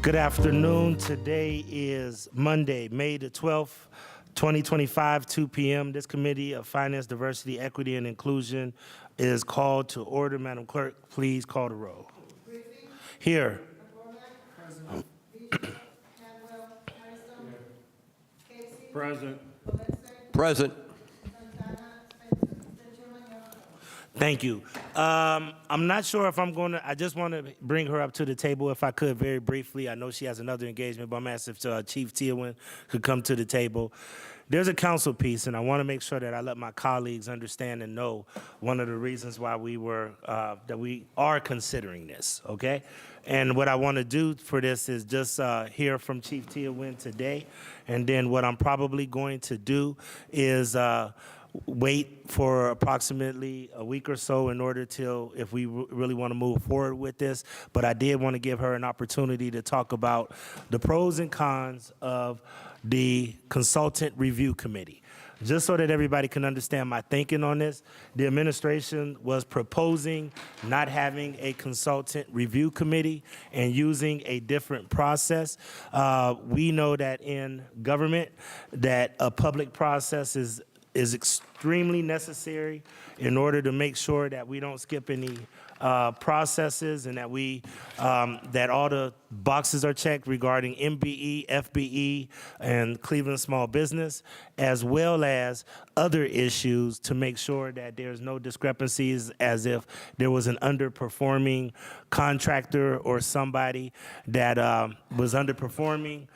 Good afternoon. Today is Monday, May the 12th, 2025, 2 p.m. This Committee of Finance, Diversity, Equity, and Inclusion is called to order. Madam Clerk, please call the roll. Here. Present. Present. Thank you. I'm not sure if I'm going to, I just want to bring her up to the table if I could very briefly. I know she has another engagement, but I'm asking if Chief Teowin could come to the table. There's a council piece, and I want to make sure that I let my colleagues understand and know one of the reasons why that we are considering this, okay? And what I want to do for this is just hear from Chief Teowin today, and then what I'm probably going to do is wait for approximately a week or so in order till if we really want to move forward with this. But I did want to give her an opportunity to talk about the pros and cons of the Consultant Review Committee. Just so that everybody can understand my thinking on this, the administration was proposing not having a consultant review committee and using a different process. We know that in government that a public process is extremely necessary in order to make sure that we don't skip any processes and that that all the boxes are checked regarding MBE, FBE, and Cleveland Small Business, as well as other issues to make sure that there's no discrepancies as if there was an underperforming contractor or somebody that was underperforming.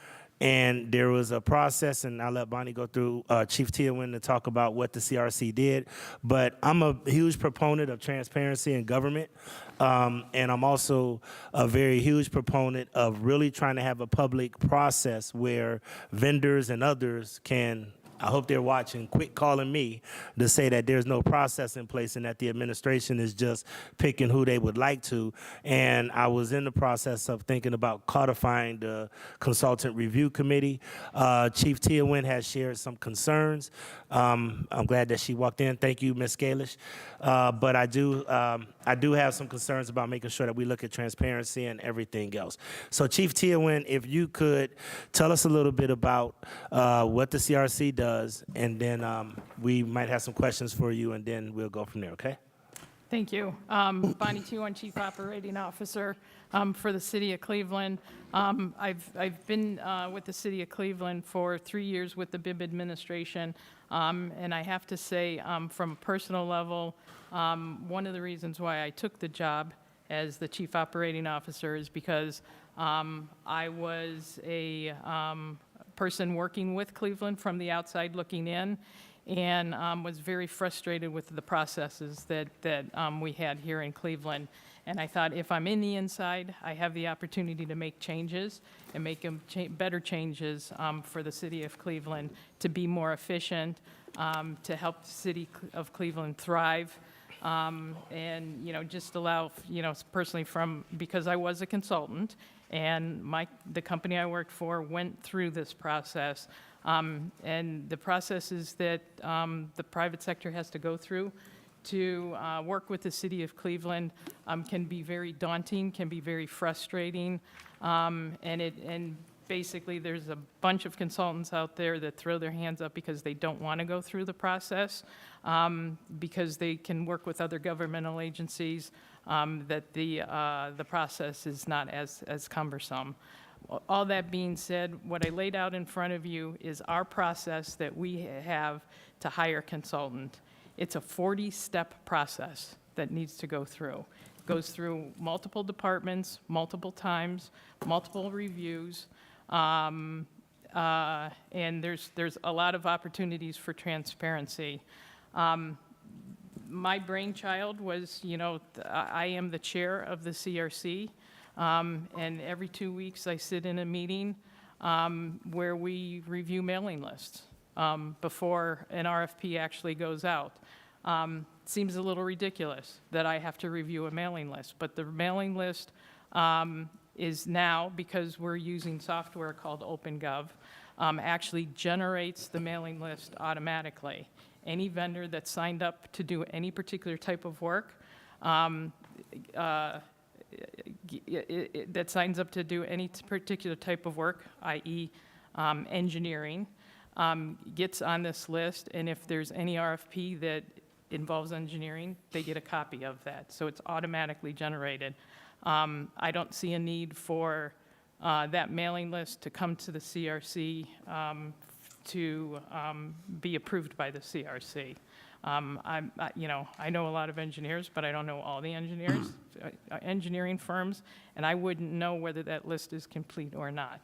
And there was a process, and I'll let Bonnie go through Chief Teowin to talk about what the CRC did. But I'm a huge proponent of transparency in government, and I'm also a very huge proponent of really trying to have a public process where vendors and others can, I hope they're watching, quit calling me to say that there's no process in place and that the administration is just picking who they would like to. And I was in the process of thinking about codifying the Consultant Review Committee. Chief Teowin has shared some concerns. I'm glad that she walked in. Thank you, Ms. Scalish. But I do have some concerns about making sure that we look at transparency and everything else. So Chief Teowin, if you could tell us a little bit about what the CRC does, and then we might have some questions for you, and then we'll go from there, okay? Thank you. Bonnie Teowin, Chief Operating Officer for the City of Cleveland. I've been with the City of Cleveland for 3 years with the BIB administration, and I have to say, from a personal level, one of the reasons why I took the job as the Chief Operating Officer is because I was a person working with Cleveland from the outside looking in, and was very frustrated with the processes that we had here in Cleveland. And I thought, if I'm in the inside, I have the opportunity to make changes and make them better changes for the city of Cleveland to be more efficient, to help the city of Cleveland thrive, and just allow, personally because I was a consultant and the company I worked for went through this process. And the processes that the private sector has to go through to work with the city of Cleveland can be very daunting, can be very frustrating, and basically there's a bunch of consultants out there that throw their hands up because they don't want to go through the process, because they can work with other governmental agencies, that the process is not as cumbersome. All that being said, what I laid out in front of you is our process that we have to hire a consultant. It's a 40-step process that needs to go through. It goes through multiple departments, multiple times, multiple reviews, and there's a lot of opportunities for transparency. My brainchild was, I am the chair of the CRC. And every 2 weeks I sit in a meeting where we review mailing lists before an RFP actually goes out. Seems a little ridiculous that I have to review a mailing list, but the mailing list is now, because we're using software called OpenGov, actually generates the mailing list automatically. Any vendor that signed up to do any particular type of work that signs up to do any particular type of work, i.e. Engineering, gets on this list, and if there's any RFP that involves engineering, they get a copy of that. So it's automatically generated. I don't see a need for that mailing list to come to the CRC to be approved by the CRC. I know a lot of engineers, but I don't know all the engineers, engineering firms, and I wouldn't know whether that list is complete or not.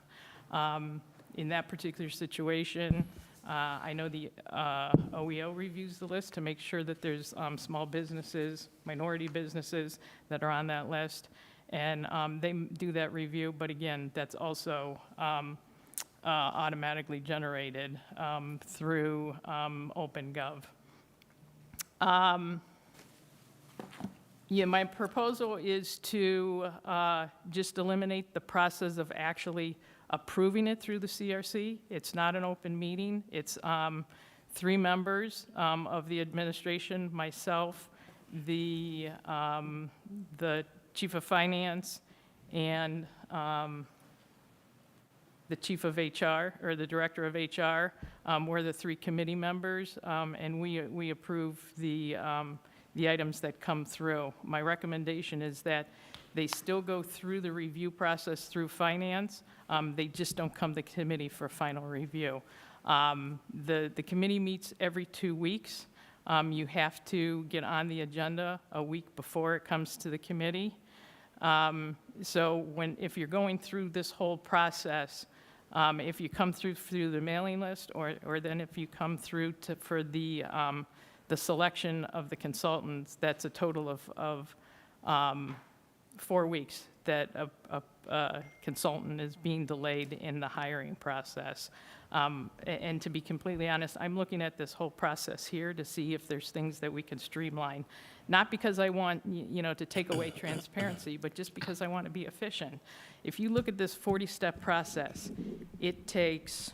In that particular situation, I know the OEO reviews the list to make sure that there's small businesses, minority businesses that are on that list, and they do that review, but again, that's also automatically generated through OpenGov. Yeah, my proposal is to just eliminate the process of actually approving it through the CRC. It's not an open meeting. It's 3 members of the administration, myself, the chief of finance, and the chief of HR, or the director of HR. We're the 3 committee members, and we approve the items that come through. My recommendation is that they still go through the review process through finance. They just don't come to committee for final review. The committee meets every 2 weeks. You have to get on the agenda a week before it comes to the committee. So if you're going through this whole process, if you come through the mailing list, or then if you come through for the selection of the consultants, that's a total of 4 weeks that a consultant is being delayed in the hiring process. And to be completely honest, I'm looking at this whole process here to see if there's things that we can streamline. Not because I want, to take away transparency, but just because I want to be efficient. If you look at this 40-step process, it takes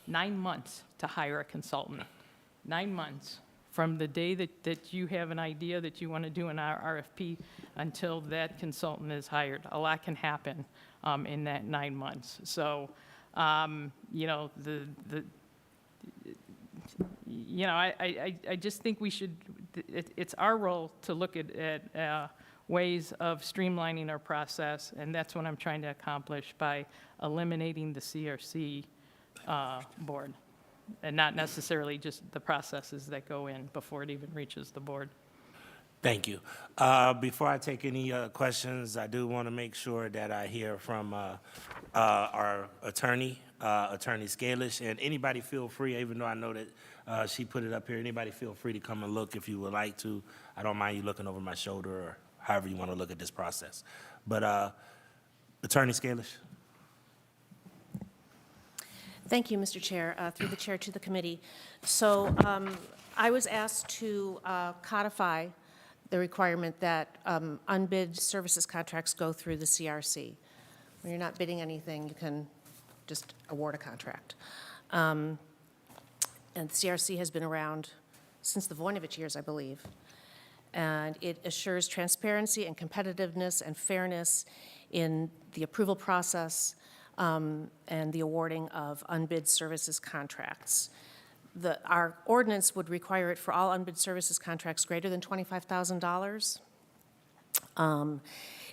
9 months to hire a consultant. 9 months from the day that you have an idea that you want to do an RFP until that consultant is hired. A lot can happen in that 9 months. So, I just think we should, it's our role to look at ways of streamlining our process, and that's what I'm trying to accomplish by eliminating the CRC board, and not necessarily just the processes that go in before it even reaches the board. Thank you. Before I take any questions, I do want to make sure that I hear from our attorney, Attorney Scalish, and anybody feel free, even though I know that she put it up here, anybody feel free to come and look if you would like to. I don't mind you looking over my shoulder or however you want to look at this process. But Attorney Scalish. Thank you, Mr. Chair. Through the chair to the committee. So I was asked to codify the requirement that unbid services contracts go through the CRC. When you're not bidding anything, you can just award a contract. And the CRC has been around since the Voinovich years, I believe. And it assures transparency and competitiveness and fairness in the approval process and the awarding of unbid services contracts. Our ordinance would require it for all unbid services contracts greater than $25,000.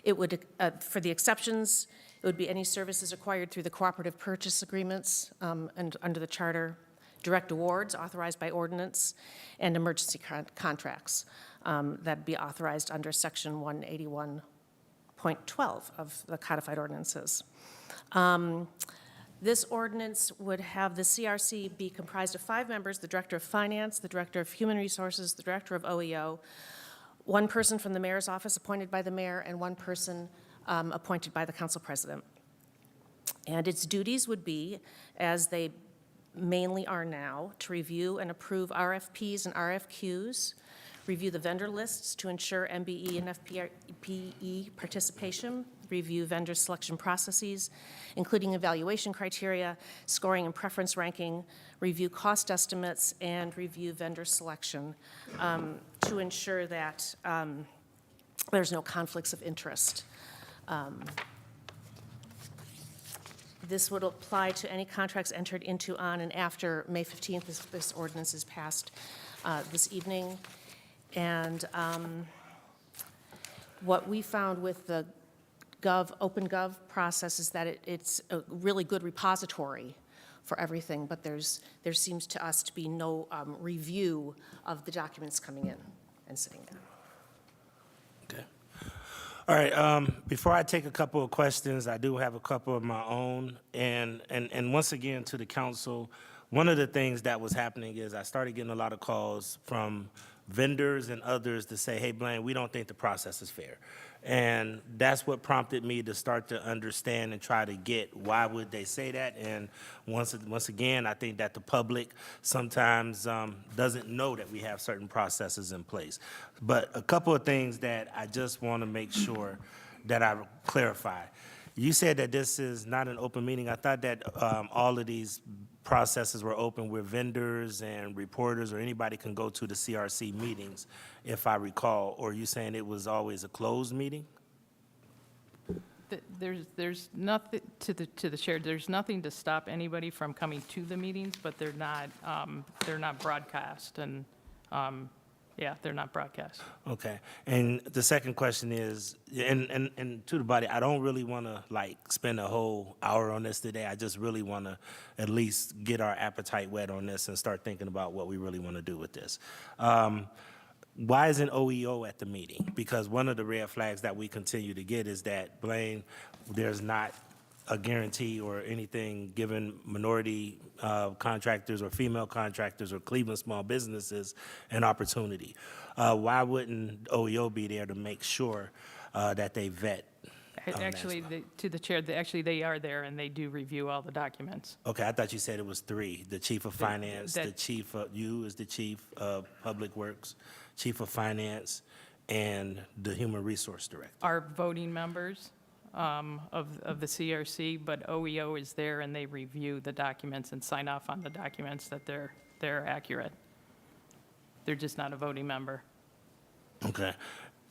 It would, for the exceptions, it would be any services acquired through the cooperative purchase agreements and under the charter, direct awards authorized by ordinance, and emergency contracts that'd be authorized under section 181.12 of the codified ordinances. This ordinance would have the CRC be comprised of 5 members: the Director of Finance, the Director of Human Resources, the Director of OEO, 1 person from the Mayor's office appointed by the Mayor, and 1 person appointed by the Council President. And its duties would be, as they mainly are now, to review and approve RFPs and RFQs, review the vendor lists to ensure MBE and FPE participation, review vendor selection processes, including evaluation criteria, scoring and preference ranking, review cost estimates, and review vendor selection to ensure that there's no conflicts of interest. This would apply to any contracts entered into on and after May 15th, this ordinance is passed this evening. And what we found with the OpenGov process is that it's a really good repository for everything, but there seems to us to be no review of the documents coming in and sitting there. Okay. All right, before I take a couple of questions, I do have a couple of my own. And once again, to the council, one of the things that was happening is I started getting a lot of calls from vendors and others to say, hey, Blaine, we don't think the process is fair. And that's what prompted me to start to understand and try to get why would they say that. And once again, I think that the public sometimes doesn't know that we have certain processes in place. But a couple of things that I just want to make sure that I clarify. You said that this is not an open meeting. I thought that all of these processes were open where vendors and reporters or anybody can go to the CRC meetings, if I recall. Or are you saying it was always a closed meeting? There's nothing, to the chair, there's nothing to stop anybody from coming to the meetings, but they're not broadcast, and, yeah, they're not broadcast. Okay. And the second question is, and to the body, I don't really want to like spend a whole hour on this today. I just really want to at least get our appetite wet on this and start thinking about what we really want to do with this. Why isn't OEO at the meeting? Because one of the red flags that we continue to get is that, Blaine, there's not a guarantee or anything given minority contractors or female contractors or Cleveland small businesses an opportunity. Why wouldn't OEO be there to make sure that they vet? Actually, to the chair, they are there, and they do review all the documents. Okay, I thought you said it was three. The chief of finance, the that- chief of, you is the chief of public works, chief of finance, and the human resource director. Are voting members of the CRC, but OEO is there, and they review the documents and sign off on the documents that they're accurate. They're just not a voting member. Okay.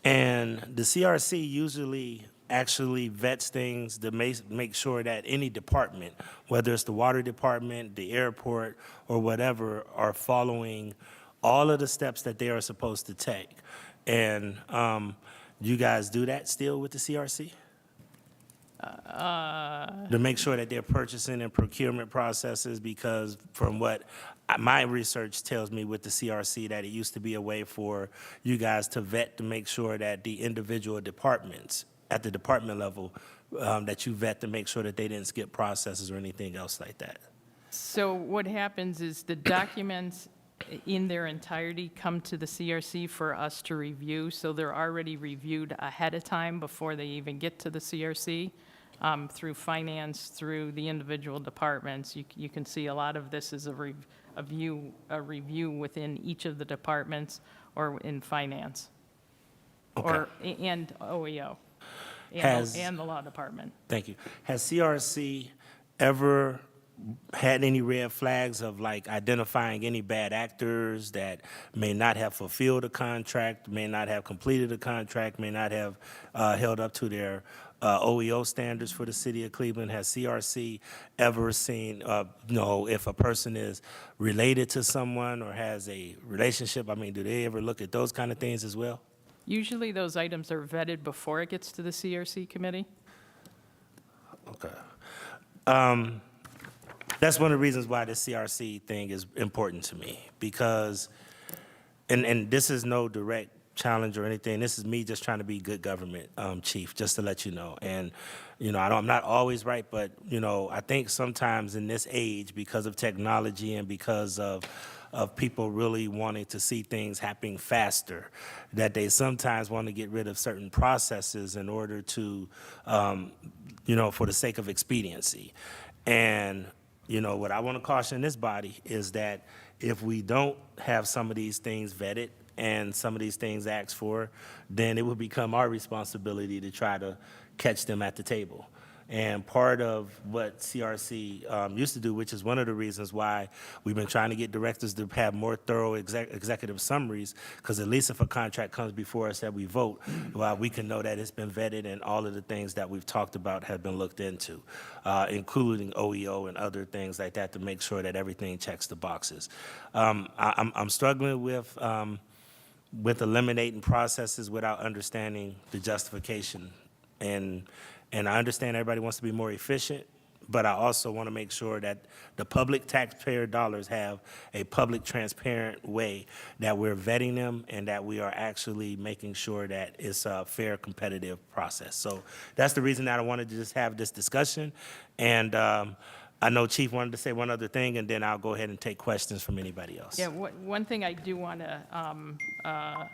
And the CRC usually actually vets things to make sure that any department, whether it's the water department, the airport, or whatever, are following all of the steps that they are supposed to take. And you guys do that still with the CRC? To make sure that they're purchasing and procurement processes, because from what my research tells me with the CRC, that it used to be a way for you guys to vet to make sure that the individual departments at the department level, that you vet to make sure that they didn't skip processes or anything else like that. So what happens is the documents in their entirety come to the CRC for us to review, so they're already reviewed ahead of time before they even get to the CRC, through finance, through the individual departments. You can see a lot of this is a review within each of the departments or in finance. And OEO, and the law department. Thank you. Has CRC ever had any red flags of like identifying any bad actors that may not have fulfilled a contract, may not have completed a contract, may not have held up to their OEO standards for the city of Cleveland? Has CRC ever seen, if a person is related to someone or has a relationship? I mean, do they ever look at those kind of things as well? Usually those items are vetted before it gets to the CRC committee. Okay. That's one of the reasons why the CRC thing is important to me, because, and this is no direct challenge or anything. This is me just trying to be good government, Chief, just to let you know. And, I'm not always right, but, I think sometimes in this age, because of technology and because of people really wanting to see things happening faster, that they sometimes want to get rid of certain processes in order to, for the sake of expediency. And, what I want to caution this body is that if we don't have some of these things vetted and some of these things asked for, then it will become our responsibility to try to catch them at the table. And part of what CRC used to do, which is one of the reasons why we've been trying to get directors to have more thorough executive summaries, because at least if a contract comes before us that we vote, well, we can know that it's been vetted and all of the things that we've talked about have been looked into, including OEO and other things like that to make sure that everything checks the boxes. I'm struggling with eliminating processes without understanding the justification. And I understand everybody wants to be more efficient, but I also want to make sure that the public taxpayer dollars have a public, transparent way that we're vetting them and that we are actually making sure that it's a fair, competitive process. So that's the reason that I wanted to just have this discussion. And I know Chief wanted to say one other thing, and then I'll go ahead and take questions from anybody else. Yeah, one thing I do want to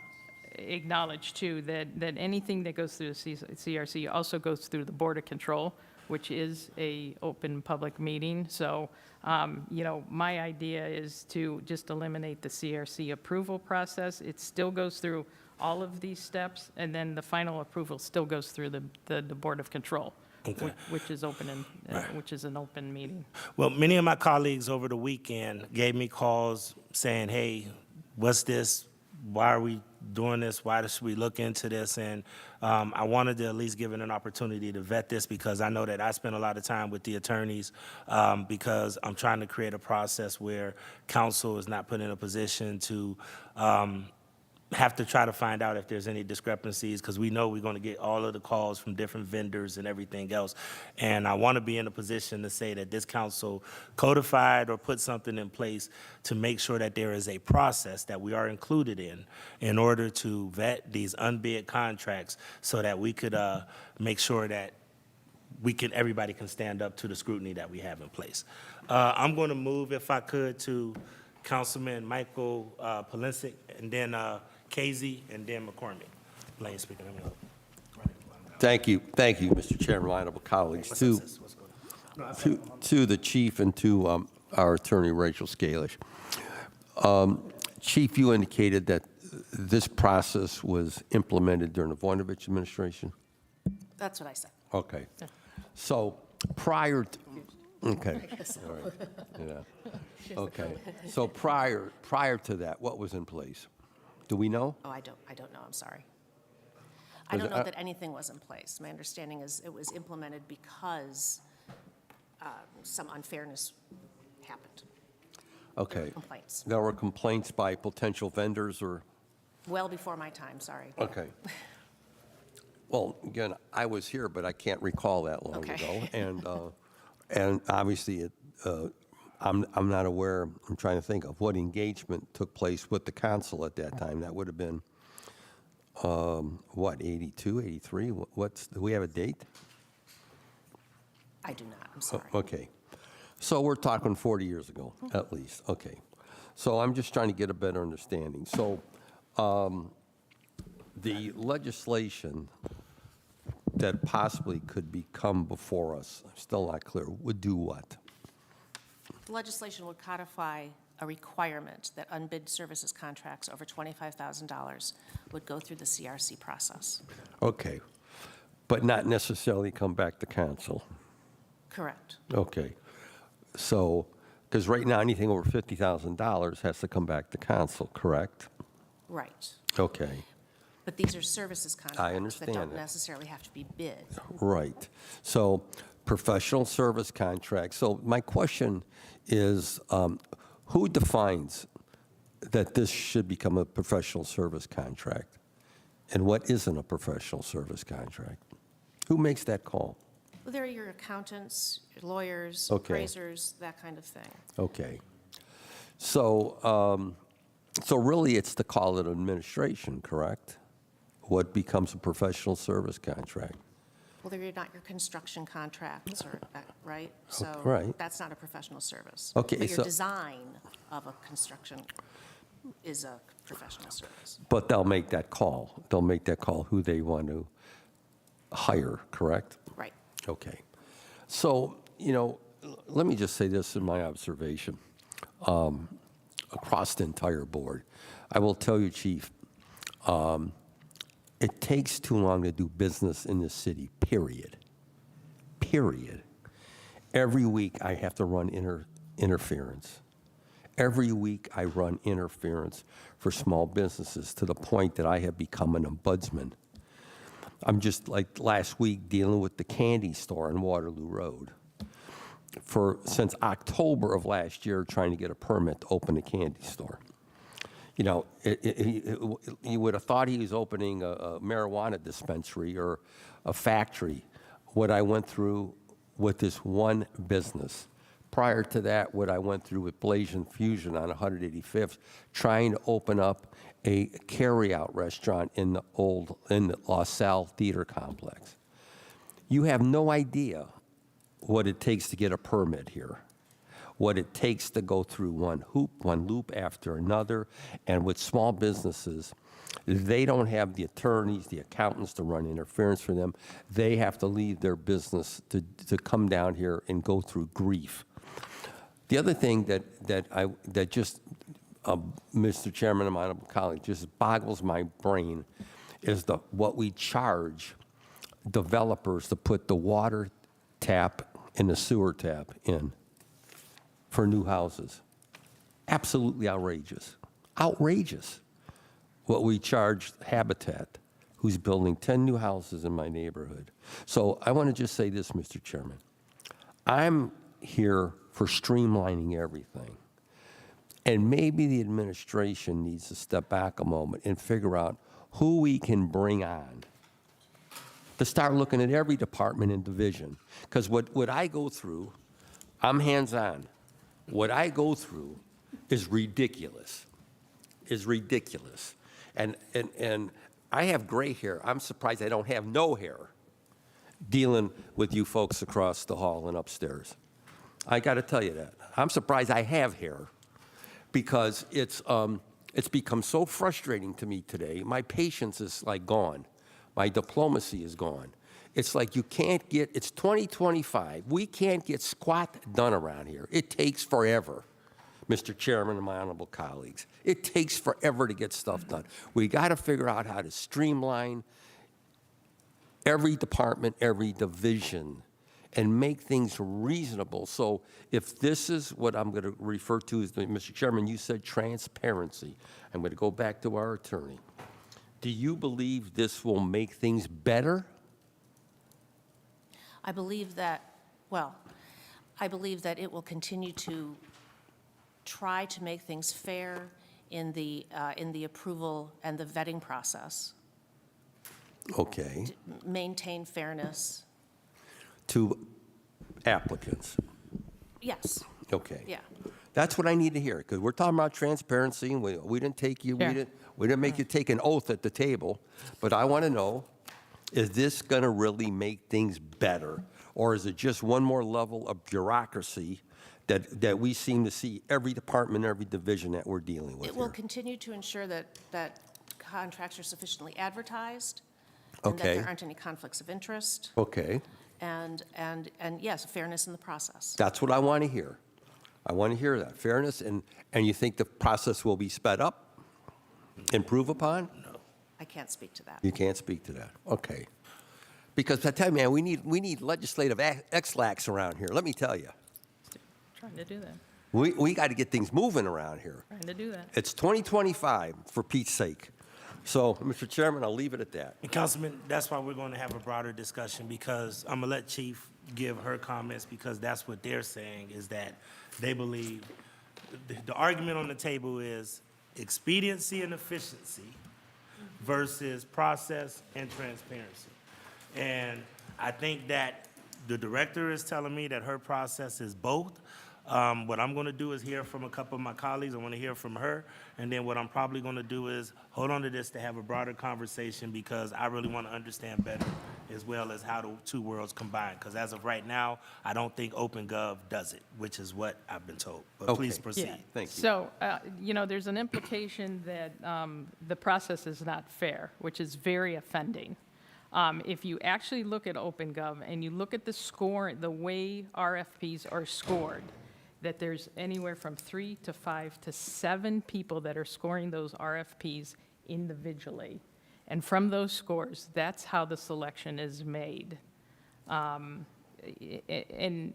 acknowledge too, that anything that goes through the CRC also goes through the Board of Control, which is a open public meeting. So, my idea is to just eliminate the CRC approval process. It still goes through all of these steps, and then the final approval still goes through the Board of Control. Okay. Which is open and, which is an open meeting. Well, many of my colleagues over the weekend gave me calls saying, hey, what's this? Why are we doing this? Why should we look into this? And I wanted to at least give it an opportunity to vet this because I know that I spend a lot of time with the attorneys because I'm trying to create a process where counsel is not put in a position to have to try to find out if there's any discrepancies because we know we're going to get all of the calls from different vendors and everything else. And I want to be in a position to say that this council codified or put something in place to make sure that there is a process that we are included in order to vet these unbid contracts so that we could make sure that everybody can stand up to the scrutiny that we have in place. I'm going to move, if I could, to Councilman Michael Polensek, and then Casey, and then McCormick. Lane speaking. Thank you, Mr. Chairman, honorable colleagues. To the chief and to our attorney, Rachel Scalish. Chief, you indicated that this process was implemented during the Voinovich administration? That's what I said. Okay. So prior to, okay. All right. Yeah. Okay. So prior to that, what was in place? Do we know? Oh, I don't know, I'm sorry. I don't know that anything was in place. My understanding is it was implemented because some unfairness happened. Okay. Complaints. There were complaints by potential vendors or? Well before my time, sorry. Okay. Well, again, I was here, but I can't recall that long Okay. ago. And obviously, I'm not aware, I'm trying to think of what engagement took place with the council at that time. That would have been, 82, 83? Do we have a date? I do not, I'm sorry. Okay. So we're talking 40 years ago, at least. Okay. So I'm just trying to get a better understanding. So the legislation that possibly could become before us, still not clear, would do what? The legislation would codify a requirement that unbid services contracts over $25,000 would go through the CRC process. Okay. But not necessarily come back to council. Correct. Okay. So, because right now, anything over $50,000 has to come back to council, correct? Right. Okay. But these are services contracts that understand don't that. necessarily have to be bid. Right. So professional service contracts. So my question is, who defines that this should become a professional service contract? And what isn't a professional service contract? Who makes that call? Well, there are your accountants, your lawyers, Okay. appraisers, that kind of thing. Okay. So, so really it's the call of administration, correct? What becomes a professional service contract? Well, they're not your construction contracts, or, right? So right. that's not a professional service. Okay, But your so- design of a construction is a professional service. But they'll make that call. They'll make that call who they want to hire, correct? Right. Okay. So, let me just say this in my observation across the entire board. I will tell you, Chief, it takes too long to do business in this city, period. period. Every week I have to run interference. Every week I run interference for small businesses to the point that I have become an ombudsman. I'm just like last week dealing with the candy store on Waterloo Road. Since October of last year, trying to get a permit to open a candy store. You know, you would have thought he was opening a marijuana dispensary or a factory. What I went through with this one business. Prior to that, what I went through with Blasian Fusion on 185th, trying to open up a carryout restaurant in the LaSalle Theater Complex. You have no idea what it takes to get a permit here, what it takes to go through one loop after another. And with small businesses, they don't have the attorneys, the accountants to run interference for them. They have to leave their business to come down here and go through grief. The other thing that just, Mr. Chairman and my honorable colleague, just boggles my brain is what we charge developers to put the water tap and the sewer tap in for new houses. Absolutely outrageous. Outrageous. What we charge Habitat, who's building 10 new houses in my neighborhood. So I want to just say this, Mr. Chairman. I'm here for streamlining everything. And maybe the administration needs to step back a moment and figure out who we can bring on to start looking at every department and division. Because what I go through, I'm hands-on. What I go through is ridiculous, And I have gray hair. I'm surprised I don't have no hair dealing with you folks across the hall and upstairs. I got to tell you that. I'm surprised I have hair because it's become so frustrating to me today. My patience is like gone. My diplomacy is gone. It's like you can't get, it's 2025. We can't get squat done around here. It takes forever, Mr. Chairman and my honorable colleagues. It takes forever to get stuff done. We got to figure out how to streamline every department, every division, and make things reasonable. So if this is what I'm going to refer to as, Mr. Chairman, you said transparency. I'm going to go back to our attorney. Do you believe this will make things better? I believe that it will continue to try to make things fair in the approval and the vetting process, Okay. maintain fairness. To applicants. Yes, Okay. yeah. That's what I need to hear, because we're talking about transparency, and we didn't take you, Sure. we didn't make you take an oath at the table, but I want to know, is this going to really make things better, or is it just one more level of bureaucracy that we seem to see every department, every division that we're dealing with It will here? continue to ensure that contracts are sufficiently advertised, and that Okay. there aren't any conflicts of interest, Okay, and yes, fairness in the process. that's what I want to hear. I want to hear that, fairness, and you think the process will be sped up, improve upon? I can't speak to that. You can't speak to that. Okay. Because I tell you, man, we need legislative X-lax around here. Let me tell you, Trying to do that, we got to get things moving around here. trying to do that. It's 2025, for Pete's sake. So, Mr. Chairman, I'll leave it at that. And Councilman, that's why we're going to have a broader discussion, because I'm going to let Chief give her comments, because that's what they're saying, is that they believe, the argument on the table is expediency and efficiency versus process and transparency. And I think that the director is telling me that her process is both. What I'm going to do is hear from a couple of my colleagues. I want to hear from her. And then what I'm probably going to do is hold on to this to have a broader conversation, because I really want to understand better as well as how the two worlds combine. Because as of right now, I don't think OpenGov does it, which is what I've been told. But please Okay. proceed. Yeah. Thank you. So, there's an implication that the process is not fair, which is very offending. If you actually look at OpenGov and you look at the score, the way RFPs are scored, that there's anywhere from 3 to 5 to 7 people that are scoring those RFPs individually. And from those scores, that's how the selection is made. and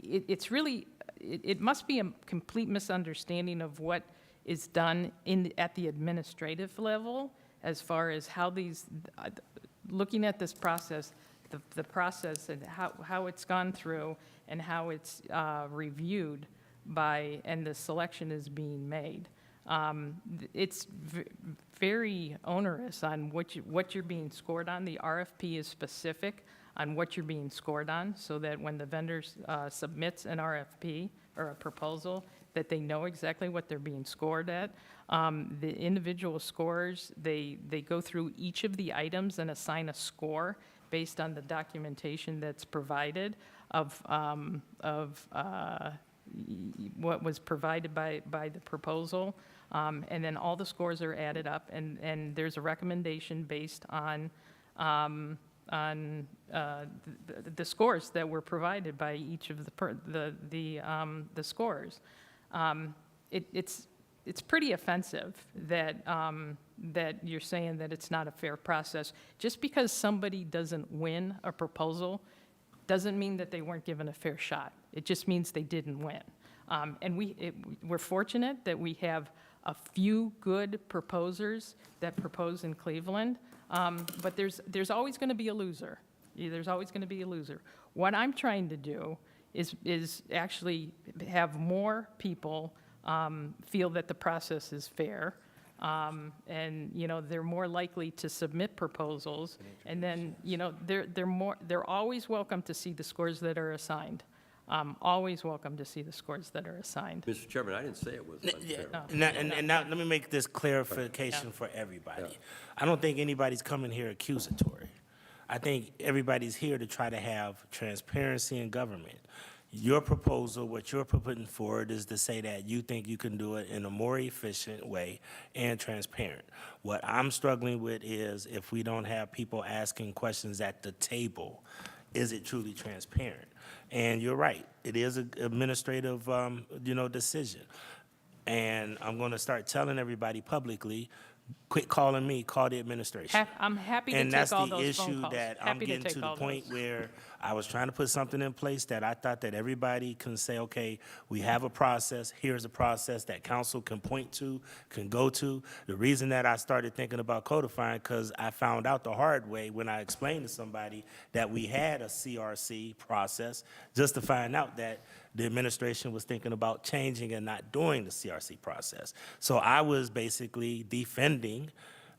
it's really, it must be a complete misunderstanding of what is done at the administrative level as far as how these, looking at this process, the process and how it's gone through and how it's reviewed by, and the selection is being made. It's very onerous on what you're being scored on. The RFP is specific on what you're being scored on, so that when the vendor submits an RFP or a proposal, that they know exactly what they're being scored at. The individual scores, they go through each of the items and assign a score based on the documentation that's provided of what was provided by the proposal. And then all the scores are added up, and there's a recommendation based on the scores that were provided by each of the scores. It's pretty offensive that you're saying that it's not a fair process. Just because somebody doesn't win a proposal doesn't mean that they weren't given a fair shot. It just means they didn't win. And we're fortunate that we have a few good proposers that propose in Cleveland, but there's always going to be a loser. There's always going to be a loser. What I'm trying to do is actually have more people feel that the process is fair, and they're more likely to submit proposals, and then they're always welcome to see the scores that are assigned. Always welcome to see the scores that are assigned. Mr. Chairman, I didn't say it was unfair. And now, let me make this clarification for everybody. Yeah. I don't think anybody's coming here accusatory. I think everybody's here to try to have transparency in government. Your proposal, what you're putting forward, is to say that you think you can do it in a more efficient way and transparent. What I'm struggling with is if we don't have people asking questions at the table, is it truly transparent? And you're right, it is an administrative, decision. And I'm going to start telling everybody publicly, quit calling me, call the administration. I'm happy to And take that's all the those phone issue calls. that I'm Happy to getting take to the all point those. where I was trying to put something in place that I thought that everybody can say, okay, we have a process, here's a process that council can point to, can go to. The reason that I started thinking about codifying, because I found out the hard way when I explained to somebody that we had a CRC process, just to find out that the administration was thinking about changing and not doing the CRC process. So I was basically defending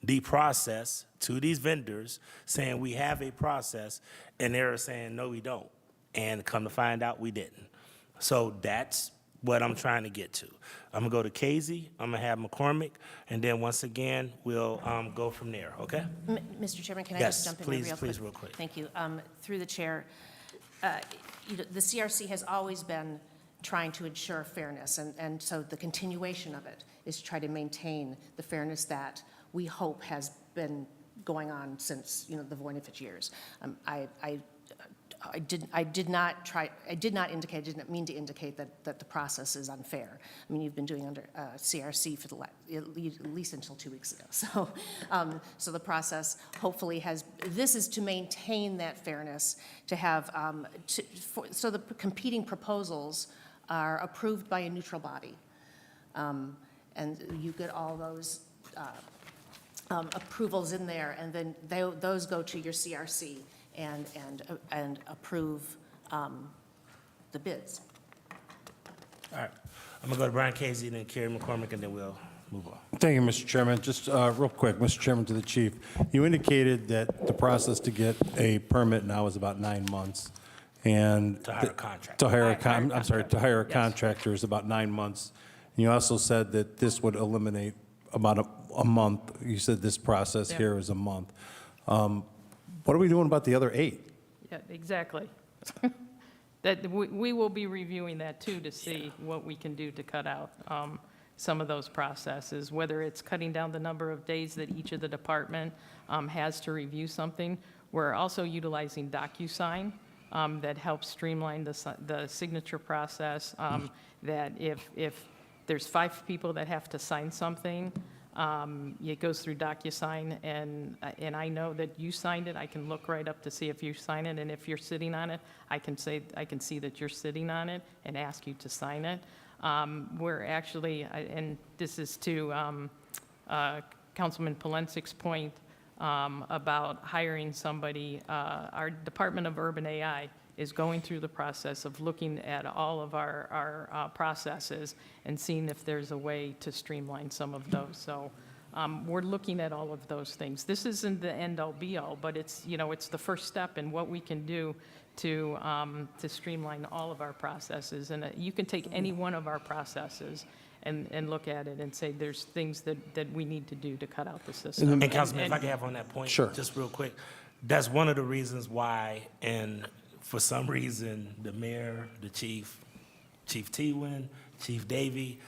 the process to these vendors, saying we have a process, and they're saying, no, we don't. And come to find out, we didn't. So that's what I'm trying to get to. I'm gonna go to Casey, I'm gonna have McCormick, and then once again, we'll go from there, okay? Mr. Chairman, can I Yes, just jump in please, real quick? please, real quick. Thank you. Through the chair, the CRC has always been trying to ensure fairness, and so the continuation of it is to try to maintain the fairness that we hope has been going on since, the Voinovich years. I did not mean to indicate that the process is unfair. I mean, you've been doing under CRC for at least until 2 weeks ago. So the process hopefully this is to maintain that fairness, to have, so the competing proposals are approved by a neutral body. And you get all those approvals in there, and then those go to your CRC and approve the bids. All right, I'm gonna go to Brian Casey, then Kerry McCormick, and then we'll move on. Thank you, Mr. Chairman. Just real quick, Mr. Chairman, to the chief. You indicated that the process to get a permit now is about 9 months. And To hire a contractor. to hire a contractor is about 9 months. And you also said that this would eliminate about a month. You said this process Yeah. here is a month. What are we doing about the other 8? Yeah, exactly. That, we will be reviewing that too, to see what we can do to cut out some of those processes, whether it's cutting down the number of days that each of the department has to review something. We're also utilizing DocuSign that helps streamline the signature process, that if there's 5 people that have to sign something, It goes through DocuSign, and I know that you signed it. I can look right up to see if you sign it, and if you're sitting on it, I can see that you're sitting on it and ask you to sign it. We're actually, and this is to Councilman Polensik's point about hiring somebody. Our Department of Urban AI is going through the process of looking at all of our processes and seeing if there's a way to streamline some of those. So we're looking at all of those things. This isn't the end-all be-all, but it's, it's the first step in what we can do to streamline all of our processes. And you can take any one of our processes and look at it and say there's things that we need to do to cut out the system. And Councilman, if I could have on that point, Sure. just real quick, that's one of the reasons why, and for some reason, the mayor, the chief, Chief Tewin, Chief Davey,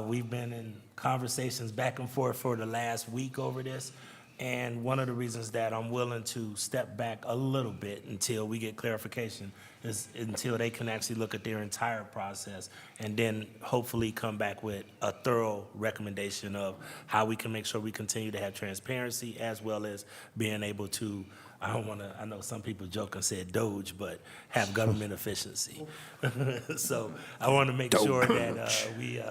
we've been in conversations back and forth for the last week over this. And one of the reasons that I'm willing to step back a little bit until we get clarification is until they can actually look at their entire process and then hopefully come back with a thorough recommendation of how we can make sure we continue to have transparency as well as being able to, I know some people joke and said Doge, but have government efficiency. So I want to make sure that we,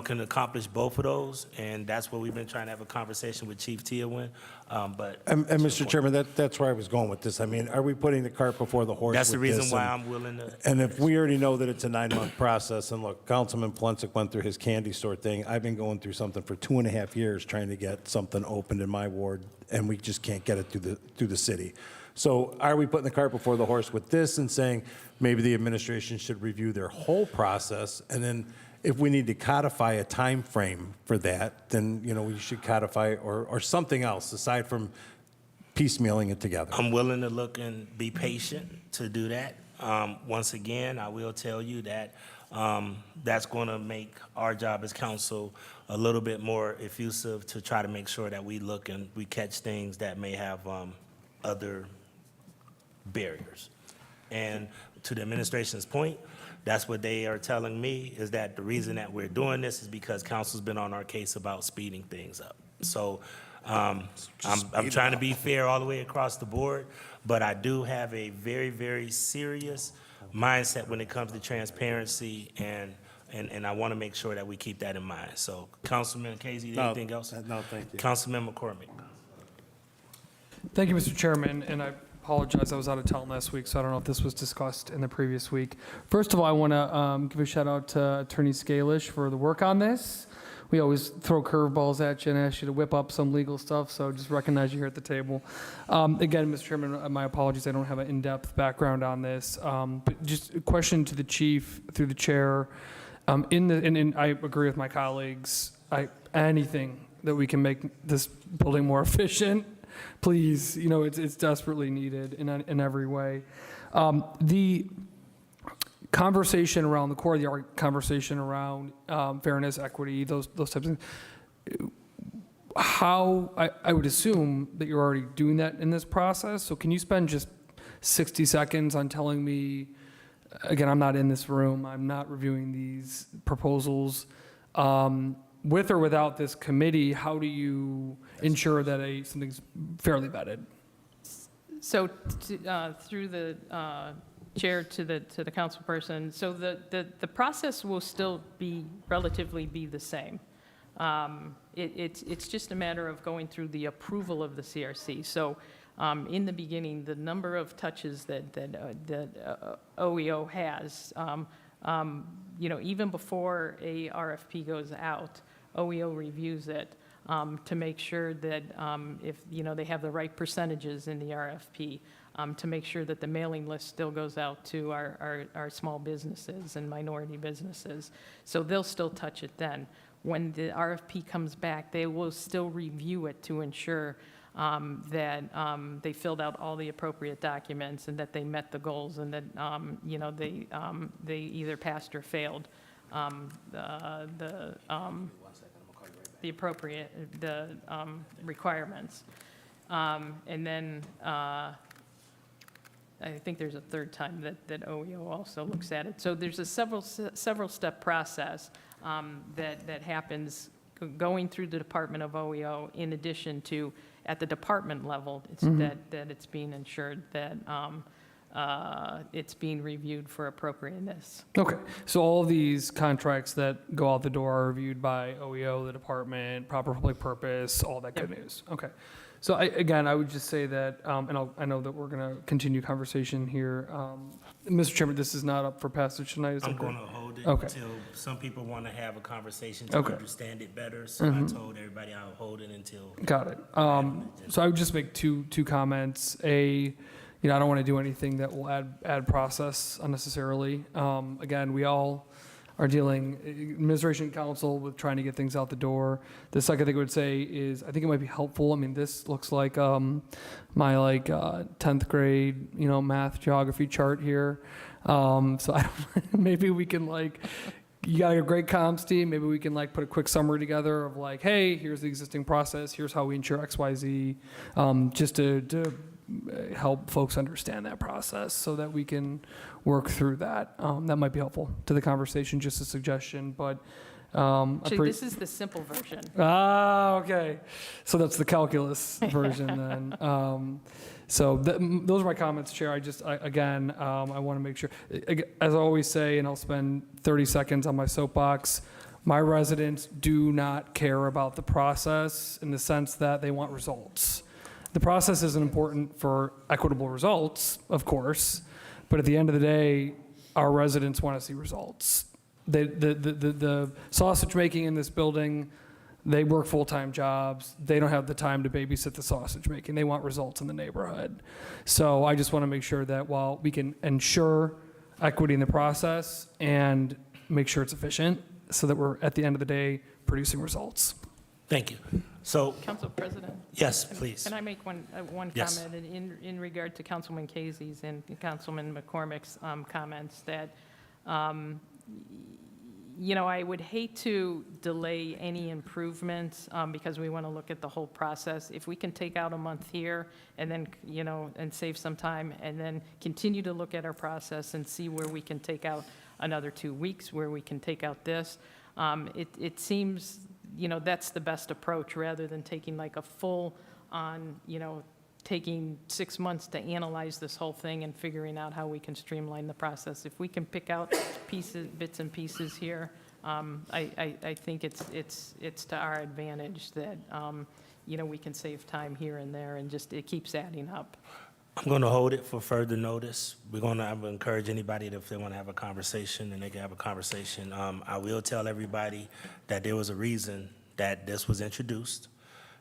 can accomplish both of those. And that's what we've been trying to have a conversation with Chief Tewin. But And Mr. Chairman, that's where I was going with this. I mean, are we putting the cart before the horse that's the with reason this? why And- I'm willing to. And if we already know that it's a 9-month process, and look, Councilman Polensik went through his candy store thing. I've been going through something for 2.5 years trying to get something opened in my ward, and we just can't get it through the city. So are we putting the cart before the horse with this and saying maybe the administration should review their whole process? And then if we need to codify a time frame for that, then, we should codify or something else aside from piecemealing it together. I'm willing to look and be patient to do that. Once again, I will tell you that that's going to make our job as council a little bit more effusive to try to make sure that we look and we catch things that may have other barriers. And to the administration's point, that's what they are telling me, is that the reason that we're doing this is because council's been on our case about speeding things up. So I'm trying to be fair all the way across the board, but I do have a very, very serious mindset when it comes to transparency, and I want to make sure that we keep that in mind. So, Councilman Casey, anything else? No, thank you. Councilman McCormick. Thank you, Mr. Chairman, and I apologize, I was out of town last week, so I don't know if this was discussed in the previous week. First of all, I want to give a shout out to Attorney Scalish for the work on this. We always throw curveballs at you and ask you to whip up some legal stuff, so just recognize you here at the table. Again, Mr. Chairman, my apologies, I don't have an in-depth background on this, but just a question to the chief through the chair. And I agree with my colleagues, anything that we can make this building more efficient, please, it's desperately needed in every way. The conversation around the core of the conversation around fairness, equity, those types of things, how, I would assume that you're already doing that in this process, so can you spend just 60 seconds on telling me, again, I'm not in this room, I'm not reviewing these proposals, with or without this committee, how do you ensure that something's fairly vetted? So through the chair to the council person, so the process will still be relatively the same. It's just a matter of going through the approval of the CRC. So in the beginning, the number of touches that OEO has, even before a RFP goes out, OEO reviews it to make sure that if they have the right percentages in the RFP, to make sure that the mailing list still goes out to our small businesses and minority businesses. So they'll still touch it then. When the RFP comes back, they will still review it to ensure that they filled out all the appropriate documents and that they met the goals and that they either passed or failed the appropriate requirements. And then I think there's a third time that OEO also looks at it. So there's a several step process that happens going through the Department of OEO, in addition to at the department level, it's that it's being ensured that it's being reviewed for appropriateness. Okay, so all of these contracts that go out the door are reviewed by OEO, the department, proper public purpose, all that good news. Okay. So again, I would just say that, and I know that we're going to continue conversation here. Mr. Chairman, this is not up for passage tonight, is that I'm correct? going to hold it Okay. until some people want to have a conversation to Okay. understand it better. So I told everybody I'll hold it until. Got it. So I would just make two comments. I don't want to do anything that will add process unnecessarily. Again, we all are dealing, administration and council, with trying to get things out the door. The second thing I would say is, I think it might be helpful. I mean, this looks like my 10th grade, math geography chart here. So maybe we can you got a great comms team. Maybe we can put a quick summary together of hey, here's the existing process. Here's how we ensure X, Y, Z, just to help folks understand that process so that we can work through that. That might be helpful to the conversation, just a suggestion, but. Actually, this is the simple version. Okay. So that's the calculus version then. So those are my comments, Chair. I want to make sure, as I always say, and I'll spend 30 seconds on my soapbox, my residents do not care about the process in the sense that they want results. The process is important for equitable results, of course, but at the end of the day, our residents want to see results. The sausage making in this building, they work full-time jobs. They don't have the time to babysit the sausage making. They want results in the neighborhood. So I just want to make sure that while we can ensure equity in the process and make sure it's efficient, so that we're, at the end of the day, producing results. Thank you. So, Council President? yes, please. Can I make one Yes. comment in regard to Councilman Casey's and Councilman McCormick's comments that, I would hate to delay any improvements because we want to look at the whole process. If we can take out a month here and then, and save some time and then continue to look at our process and see where we can take out another 2 weeks, where we can take out this, it seems, that's the best approach rather than taking a full on, taking 6 months to analyze this whole thing and figuring out how we can streamline the process. If we can pick out bits and pieces here, I think it's to our advantage that, we can save time here and there and it keeps adding up. I'm going to hold it for further notice. I will encourage anybody that if they want to have a conversation, and they can have a conversation. I will tell everybody that there was a reason that this was introduced.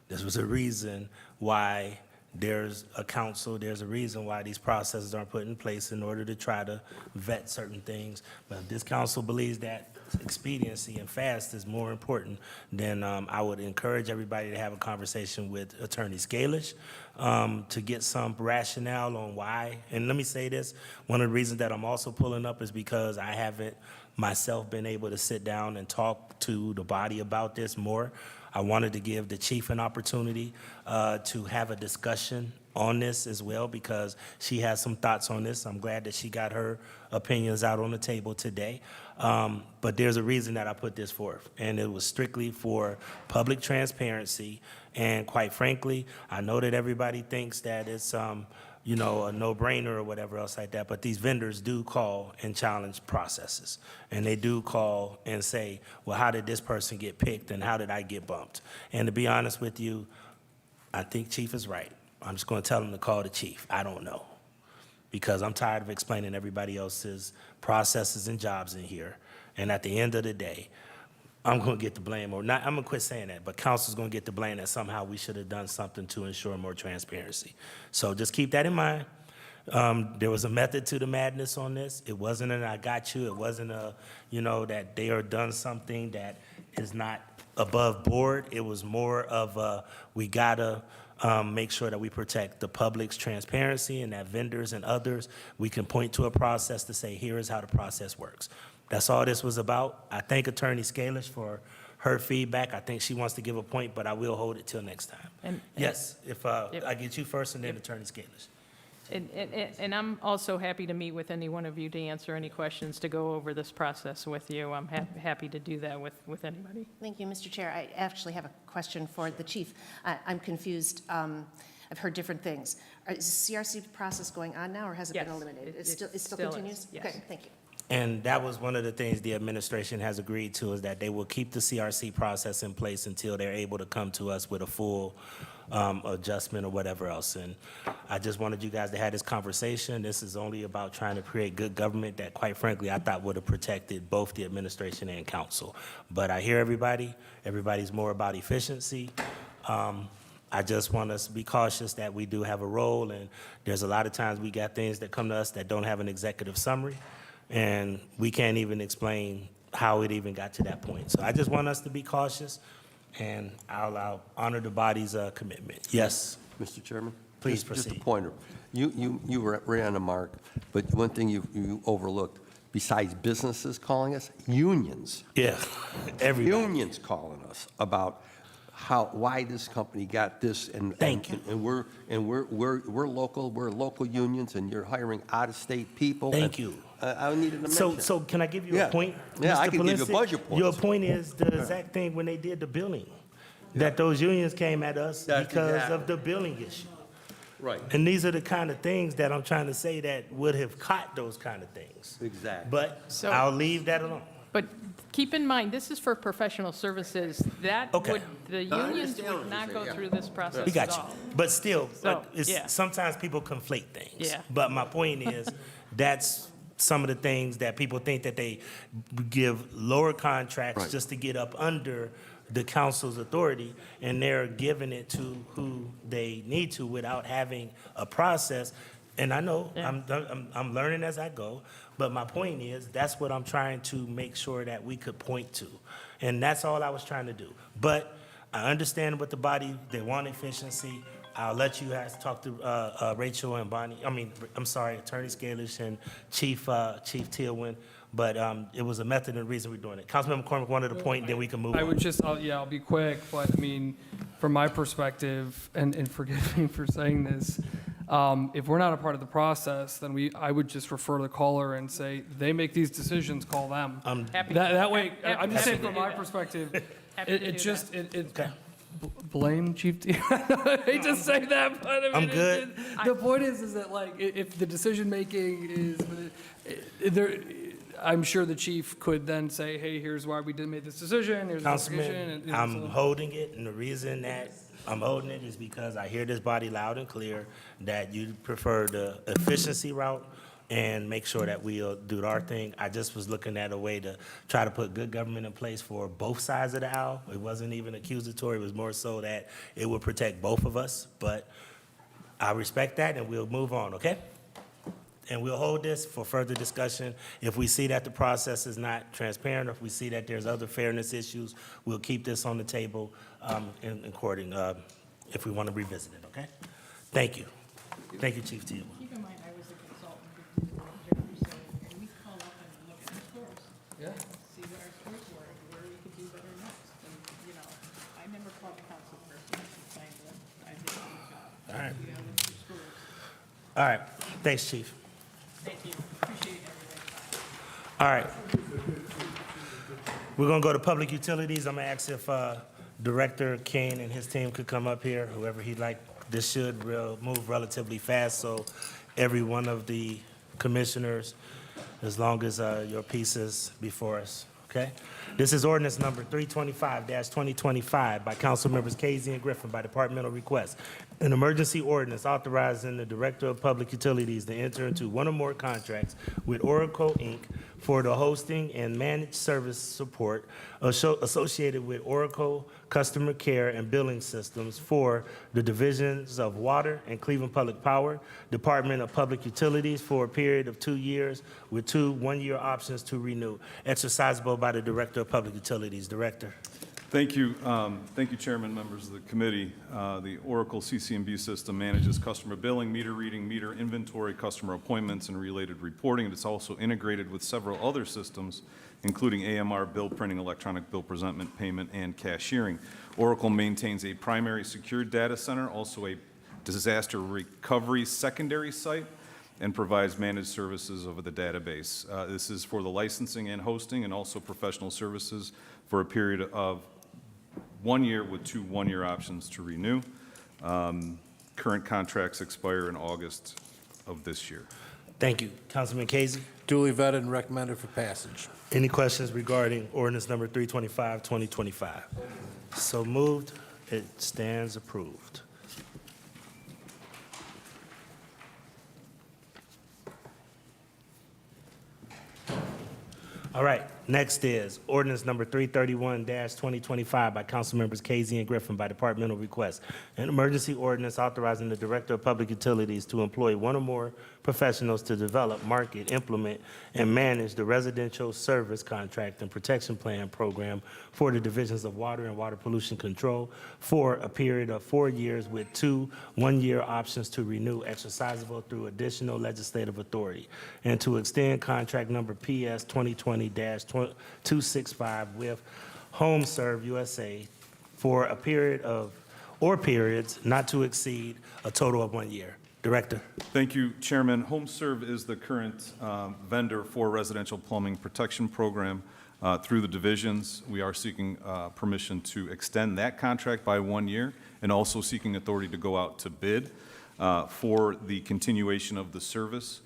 This was a reason why there's a council. There's a reason why these processes are put in place in order to try to vet certain things. But if this council believes that expediency and fast is more important, then I would encourage everybody to have a conversation with Attorney Scalish to get some rationale on why. And let me say this, one of the reasons that I'm also pulling up is because I haven't myself been able to sit down and talk to the body about this more. I wanted to give the chief an opportunity to have a discussion on this as well because she has some thoughts on this. I'm glad that she got her opinions out on the table today. But there's a reason that I put this forth, and it was strictly for public transparency. And quite frankly, I know that everybody thinks that it's a no-brainer or whatever else like that, but these vendors do call and challenge processes. And they do call and say, well, how did this person get picked and how did I get bumped? And to be honest with you, I think Chief is right. I'm just going to tell him to call the chief. I don't know. Because I'm tired of explaining everybody else's processes and jobs in here. And at the end of the day, I'm going to get the blame, or not, I'm going to quit saying that, but council's going to get the blame that somehow we should have done something to ensure more transparency. So just keep that in mind. There was a method to the madness on this. It wasn't an I got you. It wasn't a, that they are done something that is not above board. It was more of a, we got to make sure that we protect the public's transparency and that vendors and others, we can point to a process to say, here is how the process works. That's all this was about. I thank Attorney Scalish for her feedback. I think she wants to give a point, but I will hold it till next time. And- Yes, if I get you first and then Attorney Scalish. And I'm also happy to meet with any one of you to answer any questions, to go over this process with you. I'm happy to do that with anybody. Thank you, Mr. Chair. I actually have a question for the chief. I'm confused. I've heard different things. Is the CRC process going on now, or has it been Yes, eliminated? it It still still continues? is, yes. Okay, thank you. And that was one of the things the administration has agreed to, is that they will keep the CRC process in place until they're able to come to us with a full adjustment or whatever else. And I just wanted you guys to have this conversation. This is only about trying to create good government that, quite frankly, I thought would have protected both the administration and council. But I hear everybody. Everybody's more about efficiency. I just want us to be cautious that we do have a role, and there's a lot of times we got things that come to us that don't have an executive summary, and we can't even explain how it even got to that point. So I just want us to be cautious, and I'll honor the body's commitment. Yes, Mr. Chairman? Please Just a proceed. pointer. You were right on the mark, but one thing you overlooked, besides businesses calling us, unions. yeah, everybody. Unions calling us about why this company got this, and Thank you. And we're local unions, and you're hiring out-of-state people. Thank and you. I needed to mention. So can I give you Yeah. a point? Yeah, I Mr. can give you a Polisi? bunch of points. Your point is the exact thing when they did the billing, that those unions came at us That's because exactly. of the billing issue. Right. And these are the kind of things that I'm trying to say that would have caught those kind of things. Exactly. But So- I'll leave that alone. But keep in mind, this is for professional services. That Okay. would, the I unions understand what would you're not saying, go yeah. through this process We got at you. all. But still, So, yeah. sometimes people conflate things. Yeah. But my point is, that's some of the things that people think that they give lower contracts Right. just to get up under the council's authority, and they're giving it to who they need to without having a process. And I know, Yeah. I'm learning as I go, but my point is, that's what I'm trying to make sure that we could point to. And that's all I was trying to do. But I understand what the body, they want efficiency. I'll let you guys talk to Rachel and Bonnie, I'm sorry, Attorney Scalish and Chief Tillwin, but it was a method and reason we're doing it. Councilmember McCormick wanted to point, then we can move I would on. just, I'll be quick, but I mean, from my perspective, and forgive me for saying this, if we're not a part of the process, then I would just refer to the caller and say, they make these decisions, call them. Happy- That way, happy- I'm just saying happy to from do my that. perspective, Happy to it do just, that. Okay. blame Chief D. I hate to say that, but I mean. I'm good. The point is that like, if the decision-making is, there, I'm sure the chief could then say, hey, here's why we didn't make this decision, here's the decision. Councilman, and, I'm so- holding it, and the reason that I'm holding it is because I hear this body loud and clear that you prefer the efficiency route and make sure that we'll do our thing. I just was looking at a way to try to put good government in place for both sides of the aisle. It wasn't even accusatory, it was more so that it would protect both of us. But I respect that, and we'll move on, okay? And we'll hold this for further discussion. If we see that the process is not transparent, or if we see that there's other fairness issues, we'll keep this on the table in courting if we want to revisit it, okay? Thank you. Thank you, Chief Tillman. Keep in mind, I was a consultant before Jeremy, so we call up and look at the scores. Yeah. See what our scores were, and where we could do better next. And, you know, I never called the council person and complained that I did a good job. All right. We gotta look at the scores. All right, thanks, Chief. Thank you, appreciate everything. All right. We're gonna go to public utilities. I'm gonna ask if Director Kane and his team could come up here, whoever he'd like. This should move relatively fast, so every one of the commissioners, as long as your piece is before us, okay? This is ordinance number 325-2025 by council members Casey and Griffin by departmental request. An emergency ordinance authorizing the Director of Public Utilities to enter into one or more contracts with Oracle, Inc. for the hosting and managed service support associated with Oracle customer care and billing systems for the divisions of Water and Cleveland Public Power, Department of Public Utilities for a period of 2 years with 2 one-year options to renew, exercisable by the Director of Public Utilities. Director. Thank you. Thank you, Chairman, members of the committee. The Oracle CCNB system manages customer billing, meter reading, meter inventory, customer appointments, and related reporting. It's also integrated with several other systems, including AMR, bill printing, electronic bill presentment, payment, and cashiering. Oracle maintains a primary secured data center, also a disaster recovery secondary site and provides managed services over the database. This is for the licensing and hosting and also professional services for a period of 1 year with 2 one-year options to renew. Current contracts expire in August of this year. Thank you. Councilman Casey, Duly vetted and recommended for passage. any questions regarding ordinance number 325, 2025? So moved. It stands approved. All right, next is ordinance number 331-2025 by council members Casey and Griffin by departmental request. An emergency ordinance authorizing the Director of Public Utilities to employ one or more professionals to develop, market, implement, and manage the residential service contract and protection plan program for the divisions of water and water pollution control for a period of 4 years with 2 one-year options to renew exercisable through additional legislative authority, and to extend contract number PS 2020-265 with HomeServe USA for a period of, or periods not to exceed a total of 1 year. Director. Thank you, Chairman. HomeServe is the current vendor for residential plumbing protection program through the divisions. We are seeking permission to extend that contract by 1 year and also seeking authority to go out to bid for the continuation of the service.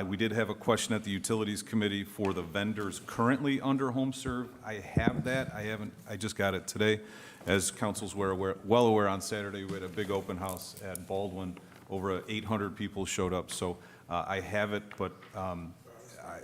We did have a question at the Utilities Committee for the vendors currently under HomeServe. I have that. I just got it today. As councils were well aware, on Saturday, we had a big open house at Baldwin. Over 800 people showed up, so I have it, but I'm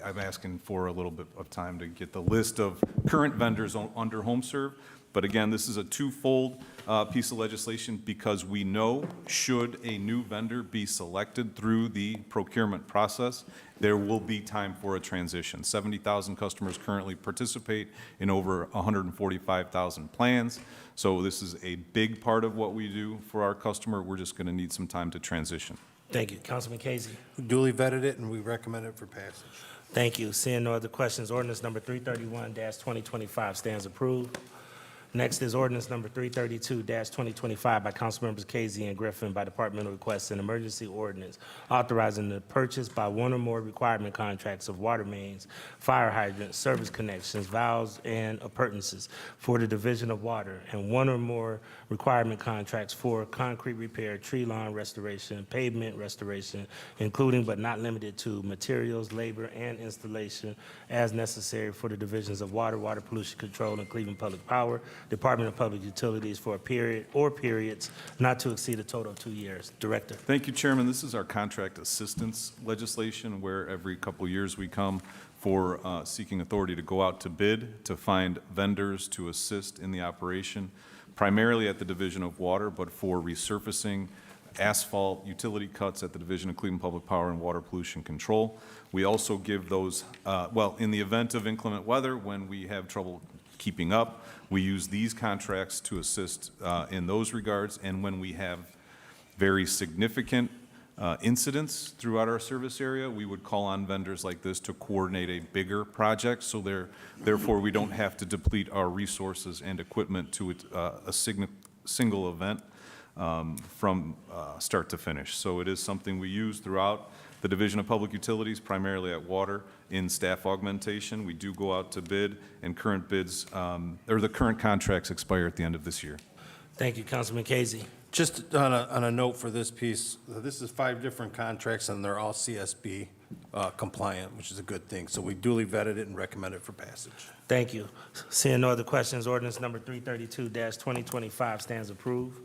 asking for a little bit of time to get the list of current vendors under HomeServe. But again, this is a twofold piece of legislation because we know should a new vendor be selected through the procurement process, there will be time for a transition. 70,000 customers currently participate in over 145,000 plans. So this is a big part of what we do for our customer. We're just going to need some time to transition. Thank you. Councilman Casey. Duly vetted it, and we recommend it for passage. Thank you. Seeing no other questions, ordinance number 331-2025 stands approved. Next is ordinance number 332-2025 by Councilmembers Casey and Griffin by departmental request, an emergency ordinance authorizing the purchase by one or more requirement contracts of water mains, fire hydrants, service connections, valves, and appurtenances for the division of water, and one or more requirement contracts for concrete repair, tree lawn restoration, pavement restoration, including but not limited to materials, labor, and installation as necessary for the divisions of water, water pollution control, and Cleveland Public Power, Department of Public Utilities for a period or periods not to exceed a total of 2 years. Director. Thank you, Chairman. This is our contract assistance legislation where every couple years we come for seeking authority to go out to bid to find vendors to assist in the operation, primarily at the Division of Water, but for resurfacing, asphalt, utility cuts at the Division of Cleveland Public Power and Water Pollution Control. We also give those, well, in the event of inclement weather, when we have trouble keeping up, we use these contracts to assist in those regards. And when we have very significant incidents throughout our service area, we would call on vendors like this to coordinate a bigger project. So therefore, we don't have to deplete our resources and equipment to a single event from start to finish. So it is something we use throughout the Division of Public Utilities, primarily at water, in staff augmentation. We do go out to bid, and current bids, or the current contracts expire at the end of this year. Thank you, Councilman Casey. Just on a note for this piece, this is 5 different contracts, and they're all CSB compliant, which is a good thing. So we duly vetted it and recommend it for passage. Thank you. Seeing no other questions, ordinance number 332-2025 stands approved.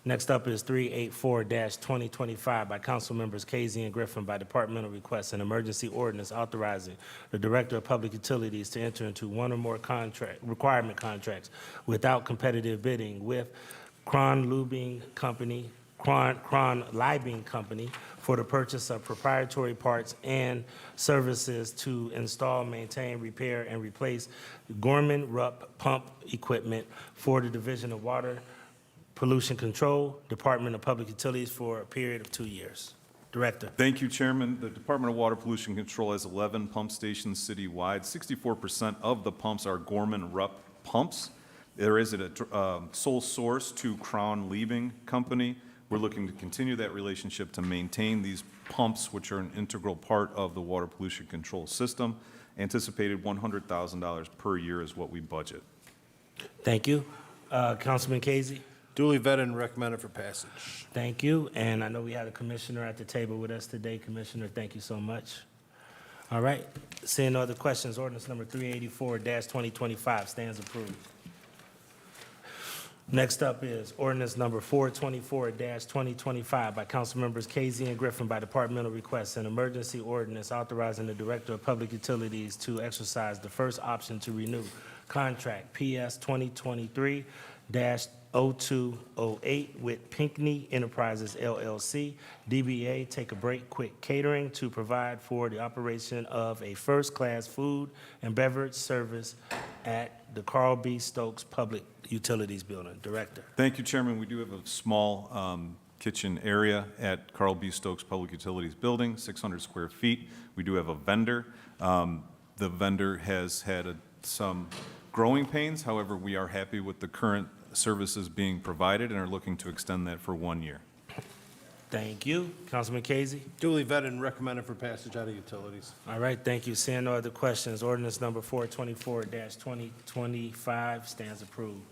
Next up is 384-2025 by council members Casey and Griffin by departmental request, an emergency ordinance authorizing the Director of Public Utilities to enter into one or more requirement contracts without competitive bidding with Cron Lubing Company for the purchase of proprietary parts and services to install, maintain, repair, and replace Gorman-Rupp pump equipment for the Division of Water Pollution Control, Department of Public Utilities for a period of 2 years. Director. Thank you, Chairman. The Department of Water Pollution Control has 11 pump stations citywide. 64% of the pumps are Gorman-Rupp pumps. There is a sole source to Crown Liebing Company, We're looking to continue that relationship to maintain these pumps, which are an integral part of the water pollution control system. Anticipated $100,000 per year is what we budget. Thank you. Councilman Casey? Duly vetted and recommended for passage. Thank you. And I know we had a commissioner at the table with us today. Commissioner, thank you so much. All right. Seeing no other questions, ordinance number 384-2025 stands approved. Next up is ordinance number 424-2025 by Councilmembers Casey and Griffin by departmental request, an emergency ordinance authorizing the Director of Public Utilities to exercise the first option to renew contract PS 2023-0208 with Pinckney Enterprises LLC, DBA Take a Break Quick Catering to provide for the operation of a first-class food and beverage service at the Carl B. Stokes Public Utilities Building. Director. Thank you, Chairman. We do have a small kitchen area at Carl B. Stokes Public Utilities Building, 600 square feet. We do have a vendor. The vendor has had some growing pains. However, we are happy with the current services being provided and are looking to extend that for 1 year. Thank you. Councilman Casey? Duly vetted and recommended for passage out of utilities. All right, thank you. Seeing no other questions, ordinance number 424-2025 stands approved.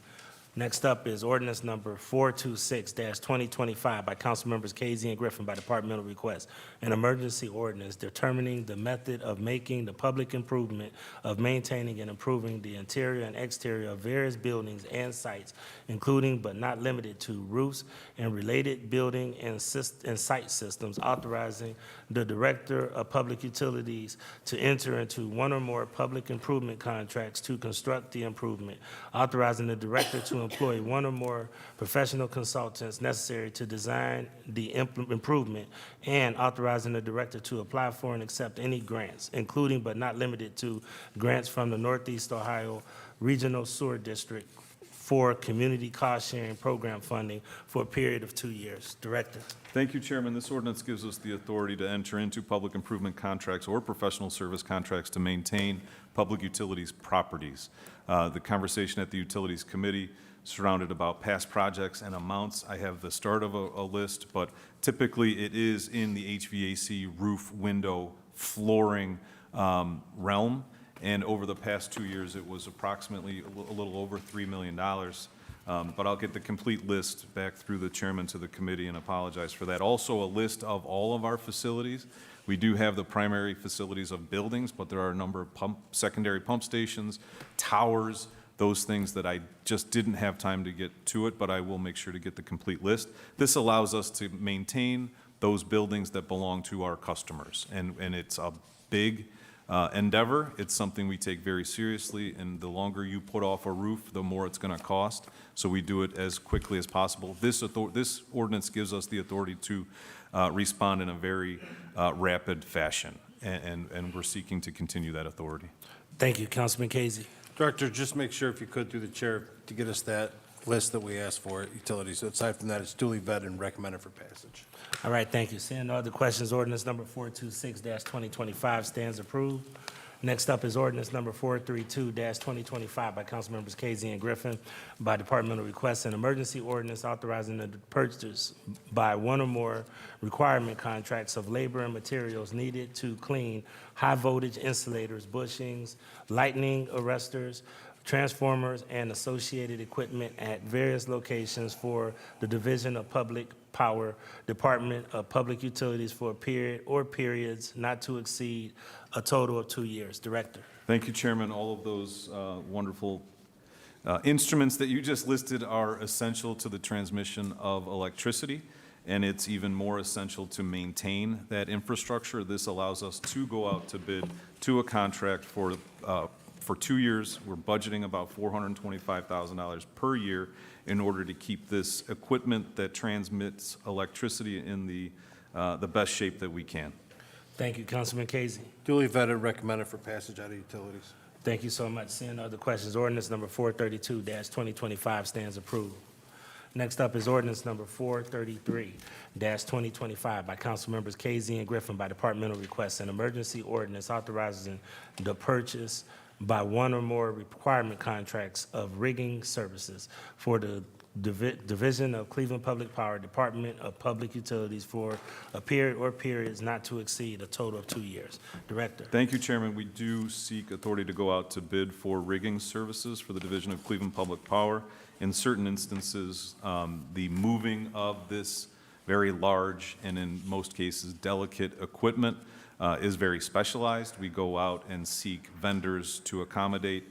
Next up is ordinance number 426-2025 by Councilmembers Casey and Griffin by departmental request, an emergency ordinance determining the method of making the public improvement of maintaining and improving the interior and exterior of various buildings and sites, including but not limited to roofs and related building and site systems, authorizing the Director of Public Utilities to enter into one or more public improvement contracts to construct the improvement, authorizing the Director to employ one or more professional consultants necessary to design the improvement, and authorizing the Director to apply for and accept any grants, including but not limited to grants from the Northeast Ohio Regional Sewer District for community cost-sharing program funding for a period of 2 years. Director. Thank you, Chairman. This ordinance gives us the authority to enter into public improvement contracts or professional service contracts to maintain public utilities properties. The conversation at the Utilities Committee surrounded about past projects and amounts. I have the start of a list, but typically it is in the HVAC, roof, window, flooring realm. And over the past 2 years, it was approximately a little over $3 million. But I'll get the complete list back through the chairman to the committee and apologize for that. Also, a list of all of our facilities. We do have the primary facilities of buildings, but there are a number of secondary pump stations, towers, those things that I just didn't have time to get to it, but I will make sure to get the complete list. This allows us to maintain those buildings that belong to our customers, and it's a big endeavor. It's something we take very seriously, and the longer you put off a roof, the more it's going to cost, so we do it as quickly as possible. This ordinance gives us the authority to respond in a very rapid fashion, and we're seeking to continue that authority. Thank you, Councilman Casey. Director, just make sure, if you could, through the chair, to get us that list that we asked for at utilities. So aside from that, it's duly vetted and recommended for passage. All right, thank you. Seeing no other questions, ordinance number 426-2025 stands approved. Next up is ordinance number 432-2025 by Councilmembers Casey and Griffin by departmental request, an emergency ordinance authorizing the purchase by one or more requirement contracts of labor and materials needed to clean high-voltage insulators, bushings, lightning arresters, transformers, and associated equipment at various locations for the Division of Public Power, Department of Public Utilities for a period or periods not to exceed a total of 2 years. Director. Thank you, Chairman. All of those wonderful instruments that you just listed are essential to the transmission of electricity, and it's even more essential to maintain that infrastructure. This allows us to go out to bid to a contract for 2 years. We're budgeting about $425,000 per year in order to keep this equipment that transmits electricity in the best shape that we can. Thank you, Councilman Casey. Duly vetted, recommended for passage out of utilities. Thank you so much. Seeing no other questions, ordinance number 432-2025 stands approved. Next up is ordinance number 433-2025 by Councilmembers Casey and Griffin by departmental request, an emergency ordinance authorizing the purchase by one or more requirement contracts of rigging services for the Division of Cleveland Public Power, Department of Public Utilities for a period or periods not to exceed a total of 2 years. Director. Thank you, Chairman. We do seek authority to go out to bid for rigging services for the Division of Cleveland Public Power. In certain instances, the moving of this very large and in most cases delicate equipment is very specialized. We go out and seek vendors to accommodate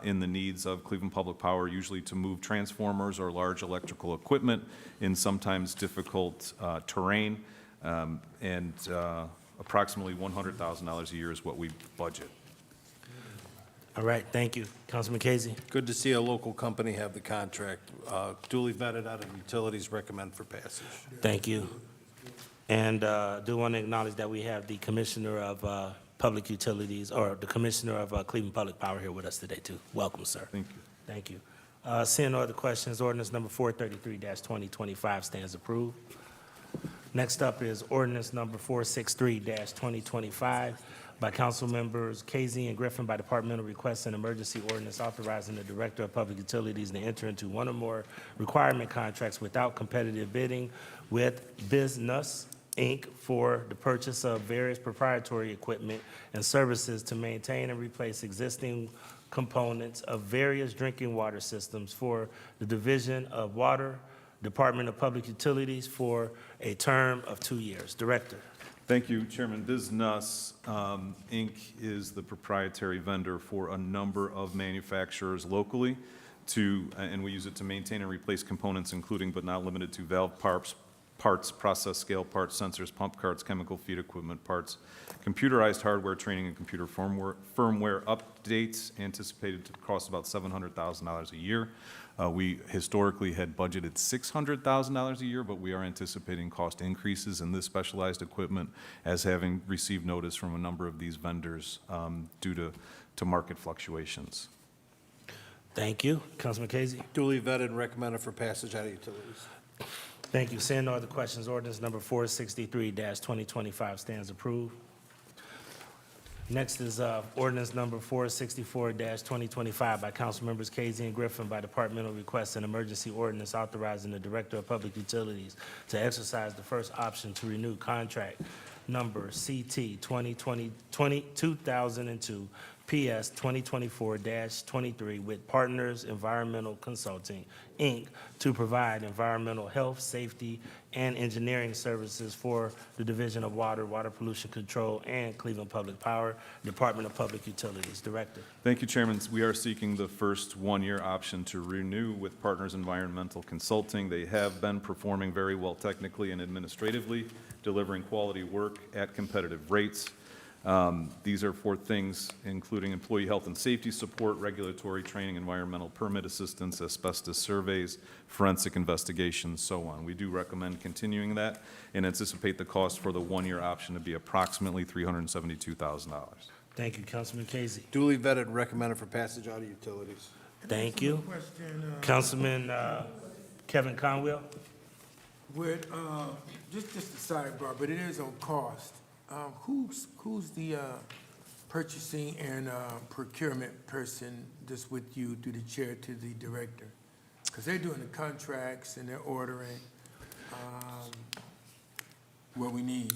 in the needs of Cleveland Public Power, usually to move transformers or large electrical equipment in sometimes difficult terrain, and approximately $100,000 a year is what we budget. All right, thank you. Councilman Casey. Good to see a local company have the contract. Duly vetted out of utilities, recommend for passage. Thank you. And do want to acknowledge that we have the Commissioner of Public Utilities, or the Commissioner of Cleveland Public Power here with us today, too. Welcome, sir. Thank you. Thank you. Seeing no other questions, ordinance number 433-2025 stands approved. Next up is ordinance number 463-2025 by council members Casey and Griffin by departmental request, an emergency ordinance authorizing the Director of Public Utilities to enter into one or more requirement contracts without competitive bidding with Business Inc. for the purchase of various proprietary equipment and services to maintain and replace existing components of various drinking water systems for the Division of Water, Department of Public Utilities for a term of 2 years. Director. Thank you, Chairman. BizNus Inc. is the proprietary vendor for a number of manufacturers locally and we use it to maintain and replace components including but not limited to valve parts, process scale parts, sensors, pump cards, chemical feed equipment parts, computerized hardware training and computer firmware updates anticipated to cost about $700,000 a year. We historically had budgeted $600,000 a year, but we are anticipating cost increases in this specialized equipment as having received notice from a number of these vendors due to market fluctuations. Thank you. Councilman Casey. Duly vetted and recommended for passage out of utilities. Thank you. Seeing no other questions, ordinance number 463-2025 stands approved. Next is ordinance number 464-2025 by council members Casey and Griffin by departmental request, an emergency ordinance authorizing the Director of Public Utilities to exercise the first option to renew contract number CT 2002 PS 2024-23 with Partners Environmental Consulting, Inc., to provide environmental health, safety, and engineering services for the Division of Water, Water Pollution Control, and Cleveland Public Power, Department of Public Utilities. Director. Thank you, Chairman. We are seeking the first one-year option to renew with Partners Environmental Consulting. They have been performing very well technically and administratively, delivering quality work at competitive rates. These are for things including employee health and safety support, regulatory training, environmental permit assistance, asbestos surveys, forensic investigations, so on. We do recommend continuing that and anticipate the cost for the one-year option to be approximately $372,000. Thank you, Councilman Casey. Duly vetted and recommended for passage out of utilities. Thank you. Councilman Kevin Conwell. With, just a sidebar, but it is on cost. Who's the purchasing and procurement person that's with you through the chair to the director? Because they're doing the contracts and they're ordering what we need.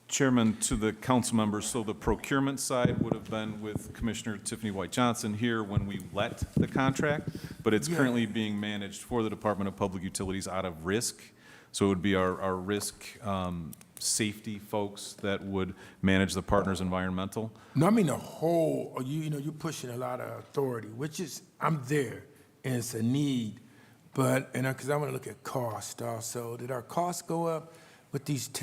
Chairman, to the council members, so the procurement side would have been with Commissioner Tiffany White Johnson here when we let the contract, but it's currently being managed for the Department of Public Utilities out of risk. So it would be our risk safety folks that would manage the Partners Environmental. No, I mean the whole, you're pushing a lot of authority, which is, I'm there, and it's a need. But, because I want to look at cost also. Did our costs go up with these, with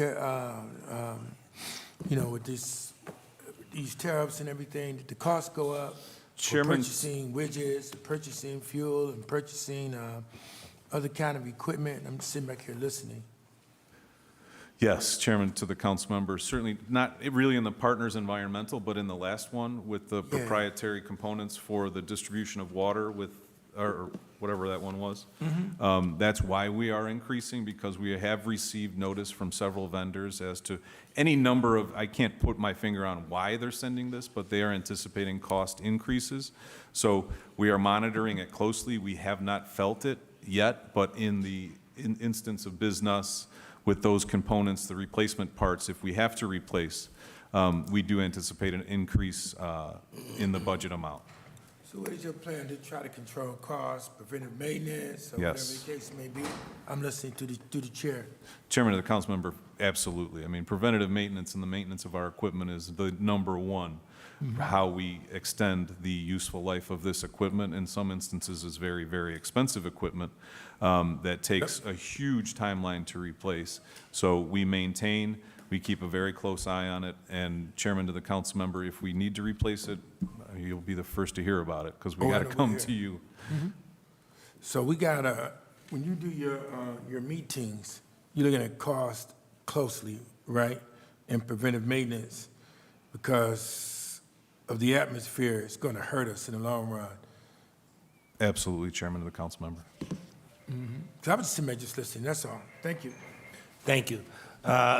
these tariffs and everything? Did the costs go up? Chairman. For purchasing widgets, purchasing fuel, and purchasing other kind of equipment? I'm just sitting back here listening. Yes, Chairman, to the council members, certainly not really in the Partners Environmental, but in the last one with the proprietary components for the distribution of water or whatever that one was. That's why we are increasing, because we have received notice from several vendors as to any number of, I can't put my finger on why they're sending this, but they are anticipating cost increases. So we are monitoring it closely. We have not felt it yet, but in the instance of business with those components, the replacement parts, if we have to replace, we do anticipate an increase in the budget amount. So what is your plan to try to control costs, preventive maintenance, or Yes. whatever the case may be? I'm listening to the chair. Chairman of the council member, absolutely. I mean, preventative maintenance and the maintenance of our equipment is the number one. How we extend the useful life of this equipment, in some instances, is very, very expensive equipment that takes a huge timeline to replace. So we maintain, we keep a very close eye on it, and Chairman to the council member, if we need to replace it, you'll be the first to hear about it, because we Oh, got I to know come we're to you. So we gotta, when you do your meetings, you're looking at cost closely, right? And preventive maintenance, because of the atmosphere, it's gonna hurt us in the long run. Absolutely, Chairman of the council member. So I was just listening, that's all. Thank you. Thank you.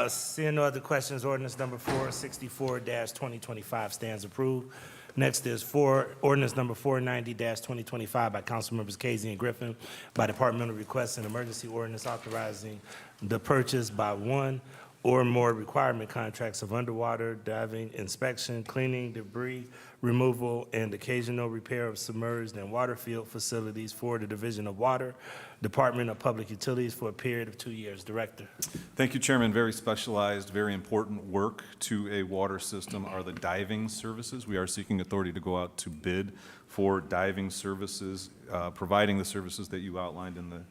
Seeing no other questions, ordinance number 464-2025 stands approved. Next is ordinance number 490-2025 by Councilmembers Casey and Griffin by departmental request, an emergency ordinance authorizing the purchase by one or more requirement contracts of underwater diving inspection, cleaning, debris removal, and occasional repair of submerged and water field facilities for the Division of Water, Department of Public Utilities for a period of 2 years. Director. Thank you, Chairman. Very specialized, very important work to a water system are the diving services. We are seeking authority to go out to bid for diving services, providing the services that you outlined in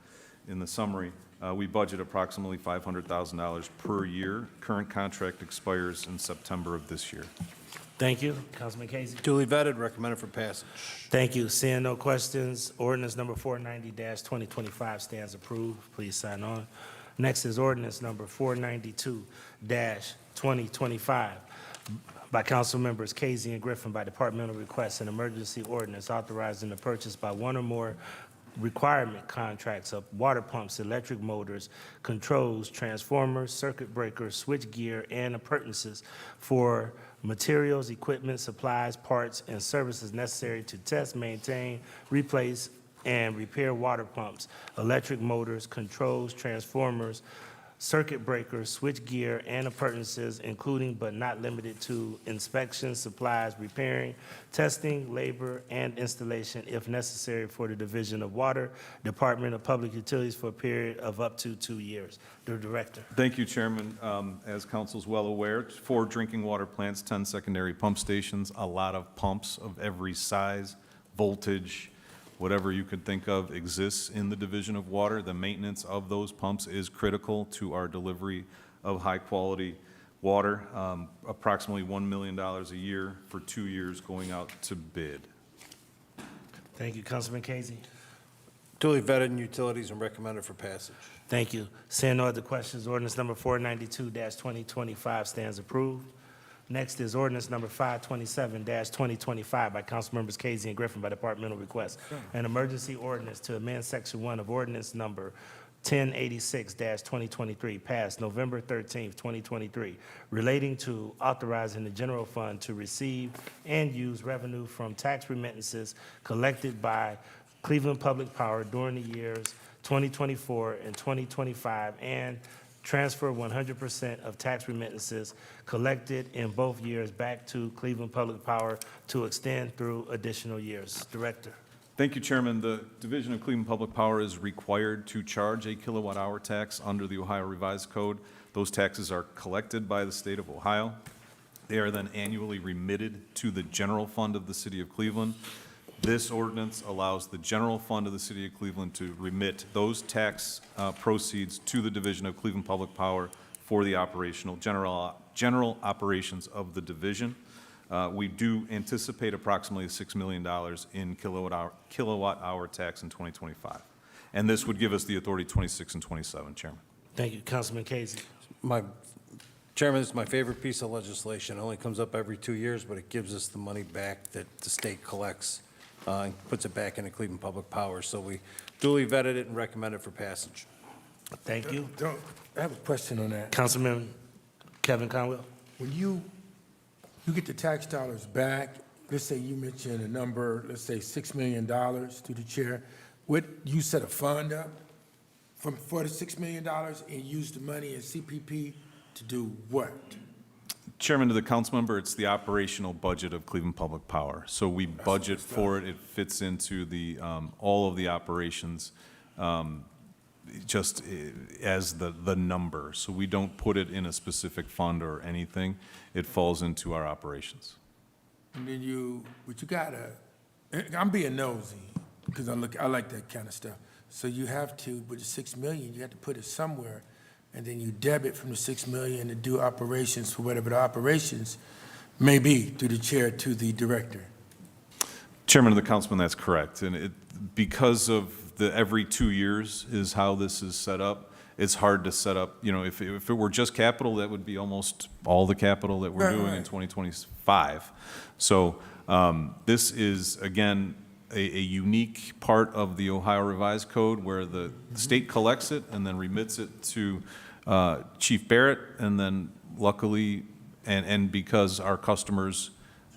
the summary. We budget approximately $500,000 per year. Current contract expires in September of this year. Thank you. Councilman Casey. Duly vetted, recommended for passage. Thank you. Seeing no questions, ordinance number 490-2025 stands approved. Please sign on. Next is ordinance number 492-2025 by council members Casey and Griffin by departmental request, an emergency ordinance authorizing the purchase by one or more requirement contracts of water pumps, electric motors, controls, transformers, circuit breakers, switch gear, and appurtenances for materials, equipment, supplies, parts, and services necessary to test, maintain, replace, and repair water pumps, electric motors, controls, transformers, circuit breakers, switch gear, and appurtenances, including but not limited to inspection, supplies, repairing, testing, labor, and installation if necessary for the Division of Water, Department of Public Utilities for a period of up to 2 years. The Director. Thank you, Chairman. As council's well aware, 4 drinking water plants, 10 secondary pump stations, a lot of pumps of every size, voltage, whatever you could think of exists in the Division of Water. The maintenance of those pumps is critical to our delivery of high-quality water, approximately $1 million a year for 2 years going out to bid. Thank you, Councilman Casey. Duly vetted in utilities and recommended for passage. Thank you. Seeing no other questions, ordinance number 492-2025 stands approved. Next is ordinance number 527-2025 by Councilmembers Casey and Griffin by departmental request. An emergency ordinance to amend Section 1 of ordinance number 1086-2023, passed November 13th, 2023, relating to authorizing the general fund to receive and use revenue from tax remittances collected by Cleveland Public Power during the years 2024 and 2025, and transfer 100% of tax remittances collected in both years back to Cleveland Public Power to extend through additional years. Director. Thank you, Chairman. The Division of Cleveland Public Power is required to charge a kilowatt-hour tax under the Ohio Revised Code. Those taxes are collected by the state of Ohio. They are then annually remitted to the general fund of the city of Cleveland. This ordinance allows the general fund of the city of Cleveland to remit those tax proceeds to the Division of Cleveland Public Power for the general operations of the division. We do anticipate approximately $6 million in kilowatt-hour tax in 2025. And this would give us the authority 26 and 27, Chairman. Thank you, Councilman Casey. Chairman, this is my favorite piece of legislation. It only comes up every 2 years, but it gives us the money back that the state collects and puts it back into Cleveland Public Power. So we duly vetted it and recommend it for passage. Thank you. I have a question on that. Councilman Kevin Conwell. When you get the tax dollars back, let's say you mentioned a number, let's say $6 million to the chair, what, you set a fund up for the $6 million and use the money in CPP to do what? Chairman, to the council member, it's the operational budget of Cleveland Public Power. So we budget for it. It fits into the, all of the operations, just as the number. So we don't put it in a specific fund or anything. It falls into our operations. And then but you gotta, I'm being nosy, because I like that kind of stuff. So you have to, with the 6 million, you have to put it somewhere, and then you debit from the 6 million to do operations for whatever the operations may be, through the chair to the director. Chairman of the Councilman, that's correct. And because of every 2 years is how this is set up, it's hard to set up, if it were just capital, that would be almost all the capital that we're doing in 2025. So this is, again, a unique part of the Ohio Revised Code where the state collects it and then remits it to Chief Barrett, and then luckily, and because our customers'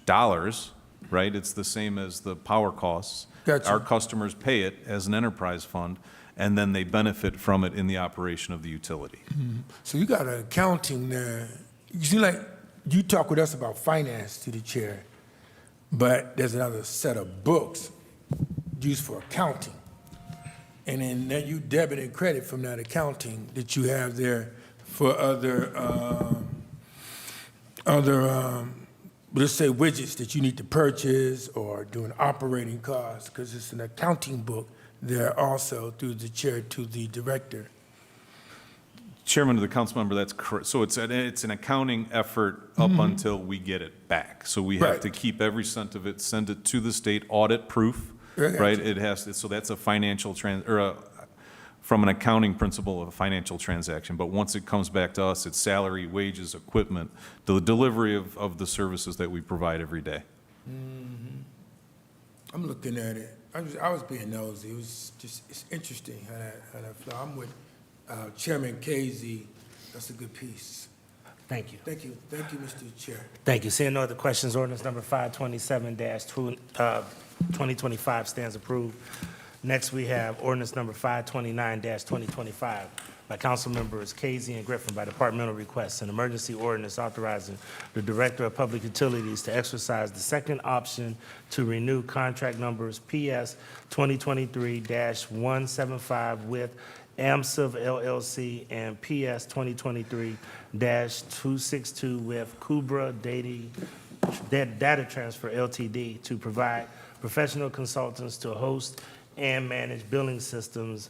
dollars, right, it's the same as the power costs. Gotcha. Our customers pay it as an enterprise fund, and then they benefit from it in the operation of the utility. So you got an accounting there. You see, like, you talk with us about finance to the chair, but there's another set of books used for accounting. And then you debit and credit from that accounting that you have there for other, let's say widgets that you need to purchase or doing operating costs, because it's an accounting book there also through the chair to the director. Chairman of the council member, that's correct. So it's an accounting effort up until we get it back. So we have Right. to keep every cent of it, send it to the state, audit proof, Yeah, right? It has to, so that's a financial from an accounting principle of a financial transaction. But once it comes back to us, it's salary, wages, equipment, the delivery of the services that we provide every day. I'm looking at it. I was being nosy. It was just, it's interesting how that flow. I'm with Chairman Casey. That's a good piece. Thank you. Thank you, Mr. Chair. Thank you. Seeing no other questions, ordinance number 527-2025 stands approved. Next, we have ordinance number 529-2025 by council members Casey and Griffin by departmental request, an emergency ordinance authorizing the Director of Public Utilities to exercise the second option to renew contract numbers PS 2023-175 with AMSIV LLC and PS 2023-262 with Kubra Data Transfer LTD to provide professional consultants to host and manage billing systems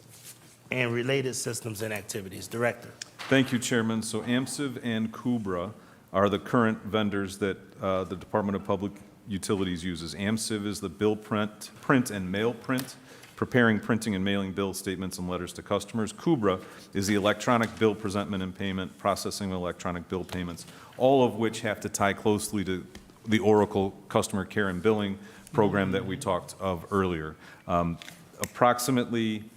and related systems and activities. Director. Thank you, Chairman. So AMSIV and Kubra are the current vendors that the Department of Public Utilities uses. AMSIV is the bill print and mail print, preparing, printing, and mailing bill statements and letters to customers. Kubra is the electronic bill presentment and payment, processing of electronic bill payments, all of which have to tie closely to the Oracle customer care and billing program that we talked of earlier. Approximately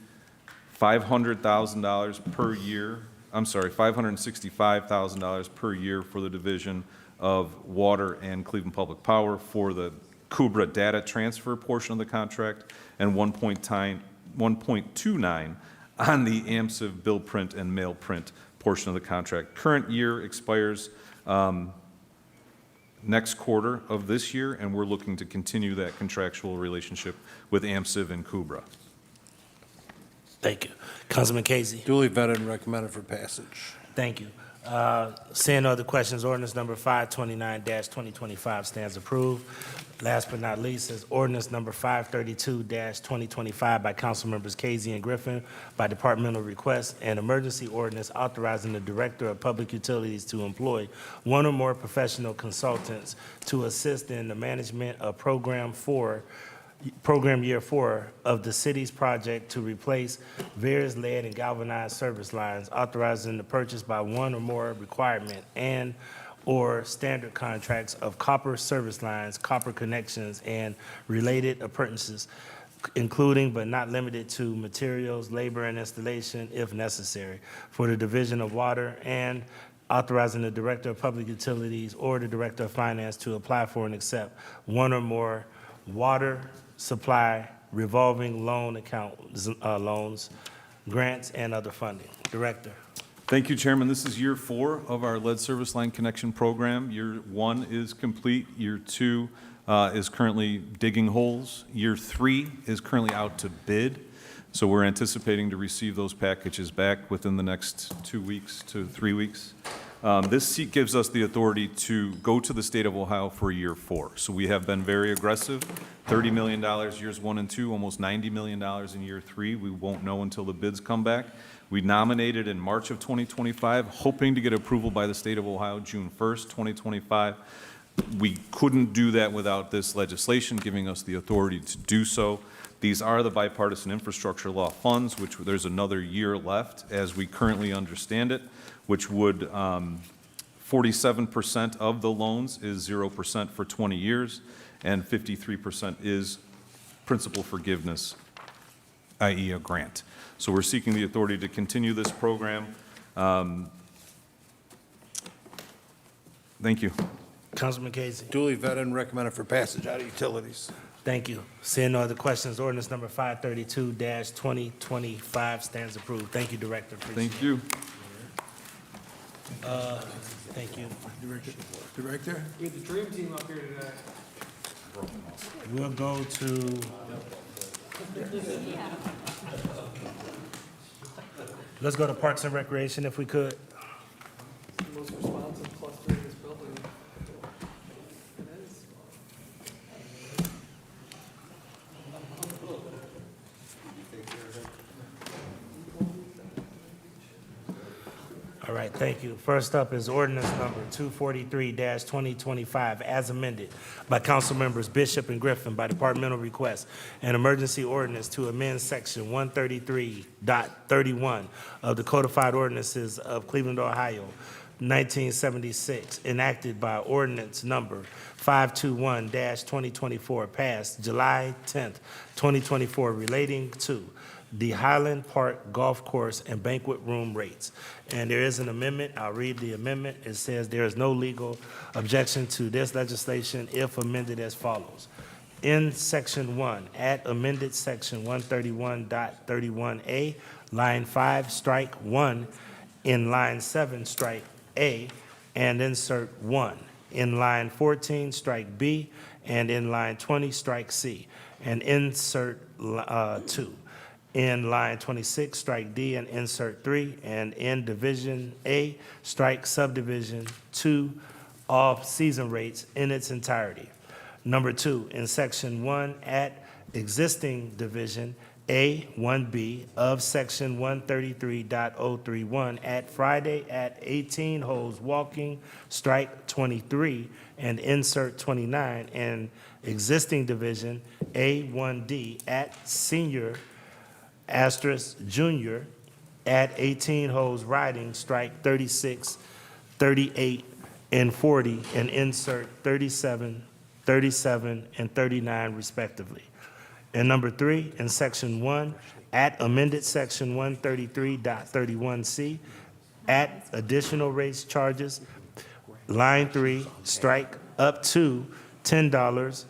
$500,000 per year, $565,000 per year for the division of water and Cleveland Public Power for the Kubra data transfer portion of the contract, and 1.29 on the AMSIV bill print and mail print portion of the contract. Current year expires next quarter of this year, and we're looking to continue that contractual relationship with AMSIV and Kubra. Thank you. Councilman Casey. Duly vetted and recommended for passage. Thank you. Seeing no other questions, ordinance number 529-2025 stands approved. Last but not least is ordinance number 532-2025 by council members Casey and Griffin by departmental request, an emergency ordinance authorizing the Director of Public Utilities to employ one or more professional consultants to assist in the management of Program Year 4 of the city's project to replace various lead and galvanized service lines, authorizing the purchase by one or more requirement and/or standard contracts of copper service lines, copper connections, and related appurtenances, including but not limited to materials, labor, and installation, if necessary, for the division of water, and authorizing the Director of Public Utilities or the Director of Finance to apply for and accept one or more water supply revolving loan account loans, grants, and other funding. Director. Thank you, Chairman. This is year 4 of our lead service line connection program. Year 1 is complete. Year 2 is currently digging holes. Year 3 is currently out to bid. So we're anticipating to receive those packages back within the next 2 weeks to 3 weeks. This seat gives us the authority to go to the state of Ohio for year 4. So we have been very aggressive, $30 million years 1 and 2, almost $90 million in year 3. We won't know until the bids come back. We nominated in March of 2025, hoping to get approval by the state of Ohio June 1st, 2025. We couldn't do that without this legislation giving us the authority to do so. These are the bipartisan infrastructure law funds, which there's another year left as we currently understand it, which would 47% of the loans is 0% for 20 years, and 53% is principal forgiveness, i.e. a grant. So we're seeking the authority to continue this program. Thank you. Councilman Casey. Duly vetted and recommended for passage out of utilities. Thank you. Seeing no other questions, ordinance number 532-2025 stands approved. Thank you, Director. Appreciate Thank you. it. Thank you. Director? We had the dream team up here today. We'll go to. Let's go to Parks and Recreation if we could. Most responsive cluster in this building. It is. All right, thank you. First up is ordinance number 243-2025, as amended by council members Bishop and Griffin by departmental request, an emergency ordinance to amend section 133.31 of the codified ordinances of Cleveland, Ohio, 1976, enacted by ordinance number 521-2024, passed July 10th, 2024, relating to the Highland Park Golf Course and banquet room rates. And there is an amendment. I'll read the amendment. It says there is no legal objection to this legislation if amended as follows. In section 1, add amended section 131.31A, line 5, strike 1. In line 7, strike A, and insert 1. In line 14, strike B, and in line 20, strike C, and insert 2. In line 26, strike D and insert 3, and in division A, strike subdivision 2 off-season rates in its entirety. Number 2, in section 1, add existing division A 1B of section 133.031 at Friday at 18 holes walking, strike 23, and insert 29, and existing division A 1D at senior asterisk junior at 18 holes riding, strike 36, 38, and 40, and insert 37, 37, and 39 respectively. And number 3, in section 1, at amended section 133.31C, at additional rates charges, line 3, strike up to $10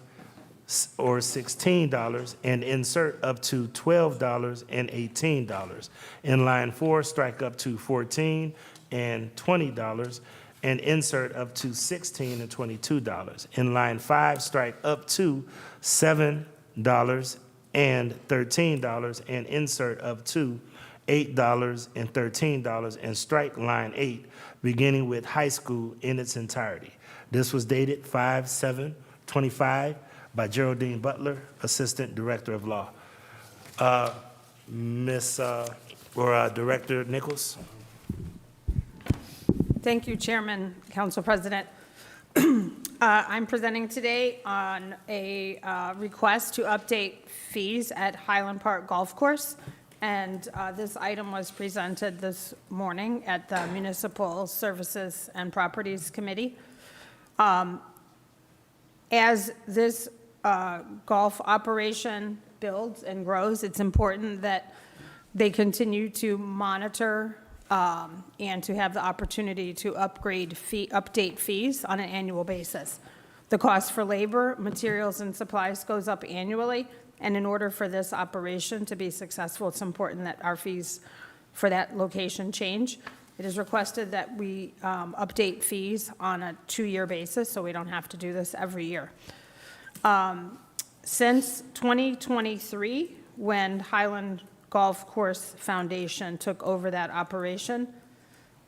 or $16 and insert up to $12 and $18. In line 4, strike up to $14 and $20 and insert up to $16 and $22. In line 5, strike up to $7 and $13 and insert up to $8 and $13 and strike line 8, beginning with high school in its entirety. This was dated 5/7/25 by Geraldine Butler, Assistant Director of Law. Director Nichols? Thank you, Chairman, Council President. I'm presenting today on a request to update fees at Highland Park Golf Course, and this item was presented this morning at the Municipal Services and Properties Committee. As this golf operation builds and grows, it's important that they continue to monitor and to have the opportunity to update fees on an annual basis. The cost for labor, materials, and supplies goes up annually, And in order for this operation to be successful, it's important that our fees for that location change. It is requested that we update fees on a 2-year basis, so we don't have to do this every year. Since 2023, when Highland Golf Course Foundation took over that operation,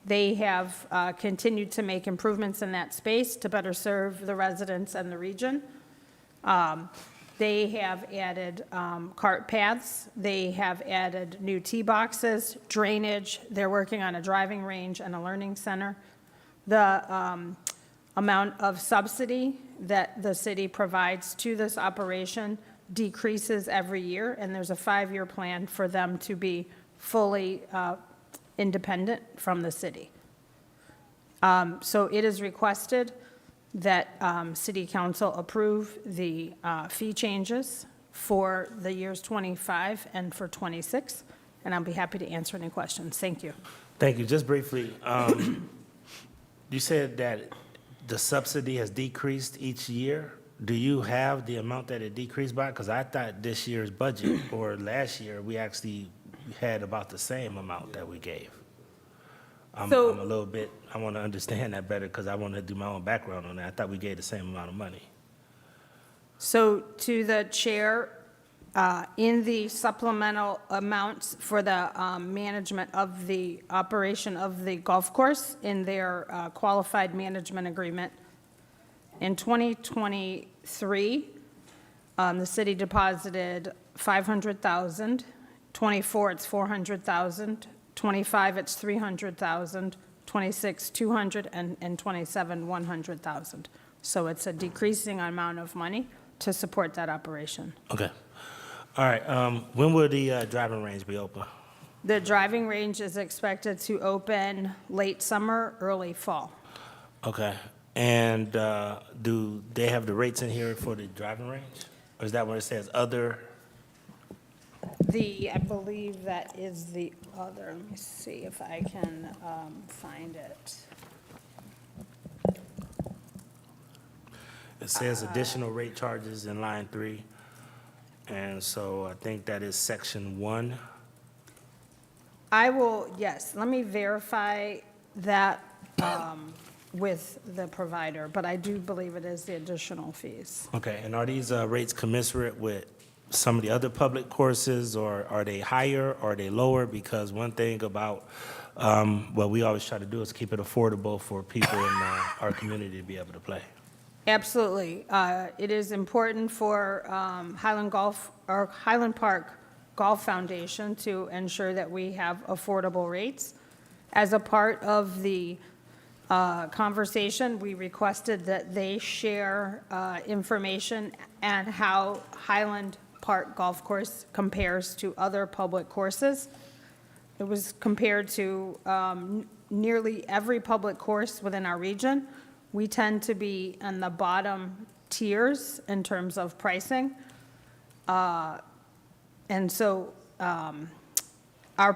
they have continued to make improvements in that space to better serve the residents and the region. They have added cart paths, they have added new tee boxes, drainage, they're working on a driving range and a learning center. The amount of subsidy that the city provides to this operation decreases every year, and there's a 5-year plan for them to be fully independent from the city. So it is requested that City Council approve the fee changes for the years 25 and for 26, and I'll be happy to answer any questions. Thank you. Thank you. Just briefly, you said that the subsidy has decreased each year. Do you have the amount that it decreased by? Because I thought this year's budget or last year, we actually had about the same amount that we gave. I'm a little bit, I want to understand that better because I want to do my own background on that. I thought we gave the same amount of money. So to the chair, in the supplemental amounts for the management of the operation of the golf course in their qualified management agreement, in 2023, the city deposited $500,000. 24, it's $400,000. 25, it's $300,000. 26, $200,000, and 27, $100,000. So it's a decreasing amount of money to support that operation. Okay. All right. When will the driving range be open? The driving range is expected to open late summer, early fall. Okay. And do they have the rates in here for the driving range? Or is that where it says other? I believe that is the other, let me see if I can find it. It says additional rate charges in line 3. And so I think that is section 1. I will, yes, let me verify that with the provider, but I do believe it is the additional fees. Okay. And are these rates commensurate with some of the other public courses, or are they higher or are they lower? Because one thing about what we always try to do is keep it affordable for people in our community to be able to play. Absolutely. It is important for Highland Park Golf Foundation to ensure that we have affordable rates. As a part of the conversation, we requested that they share information and how Highland Park Golf Course compares to other public courses. It was compared to nearly every public course within our region. We tend to be in the bottom tiers in terms of pricing. And so our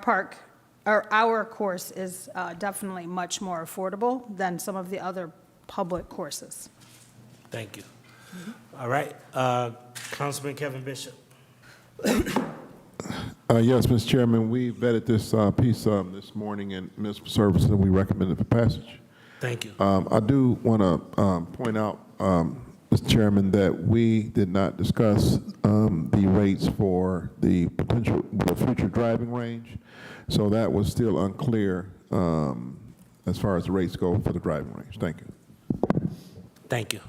course is definitely much more affordable than some of the other public courses. Thank you. All right. Councilman Kevin Bishop. Yes, Mr. Chairman, we vetted this piece this morning in municipal services, and we recommend it for passage. Thank you. I do want to point out, Mr. Chairman, that we did not discuss the rates for the future driving range, so that was still unclear as far as the rates go for the driving range. Thank you. Thank you.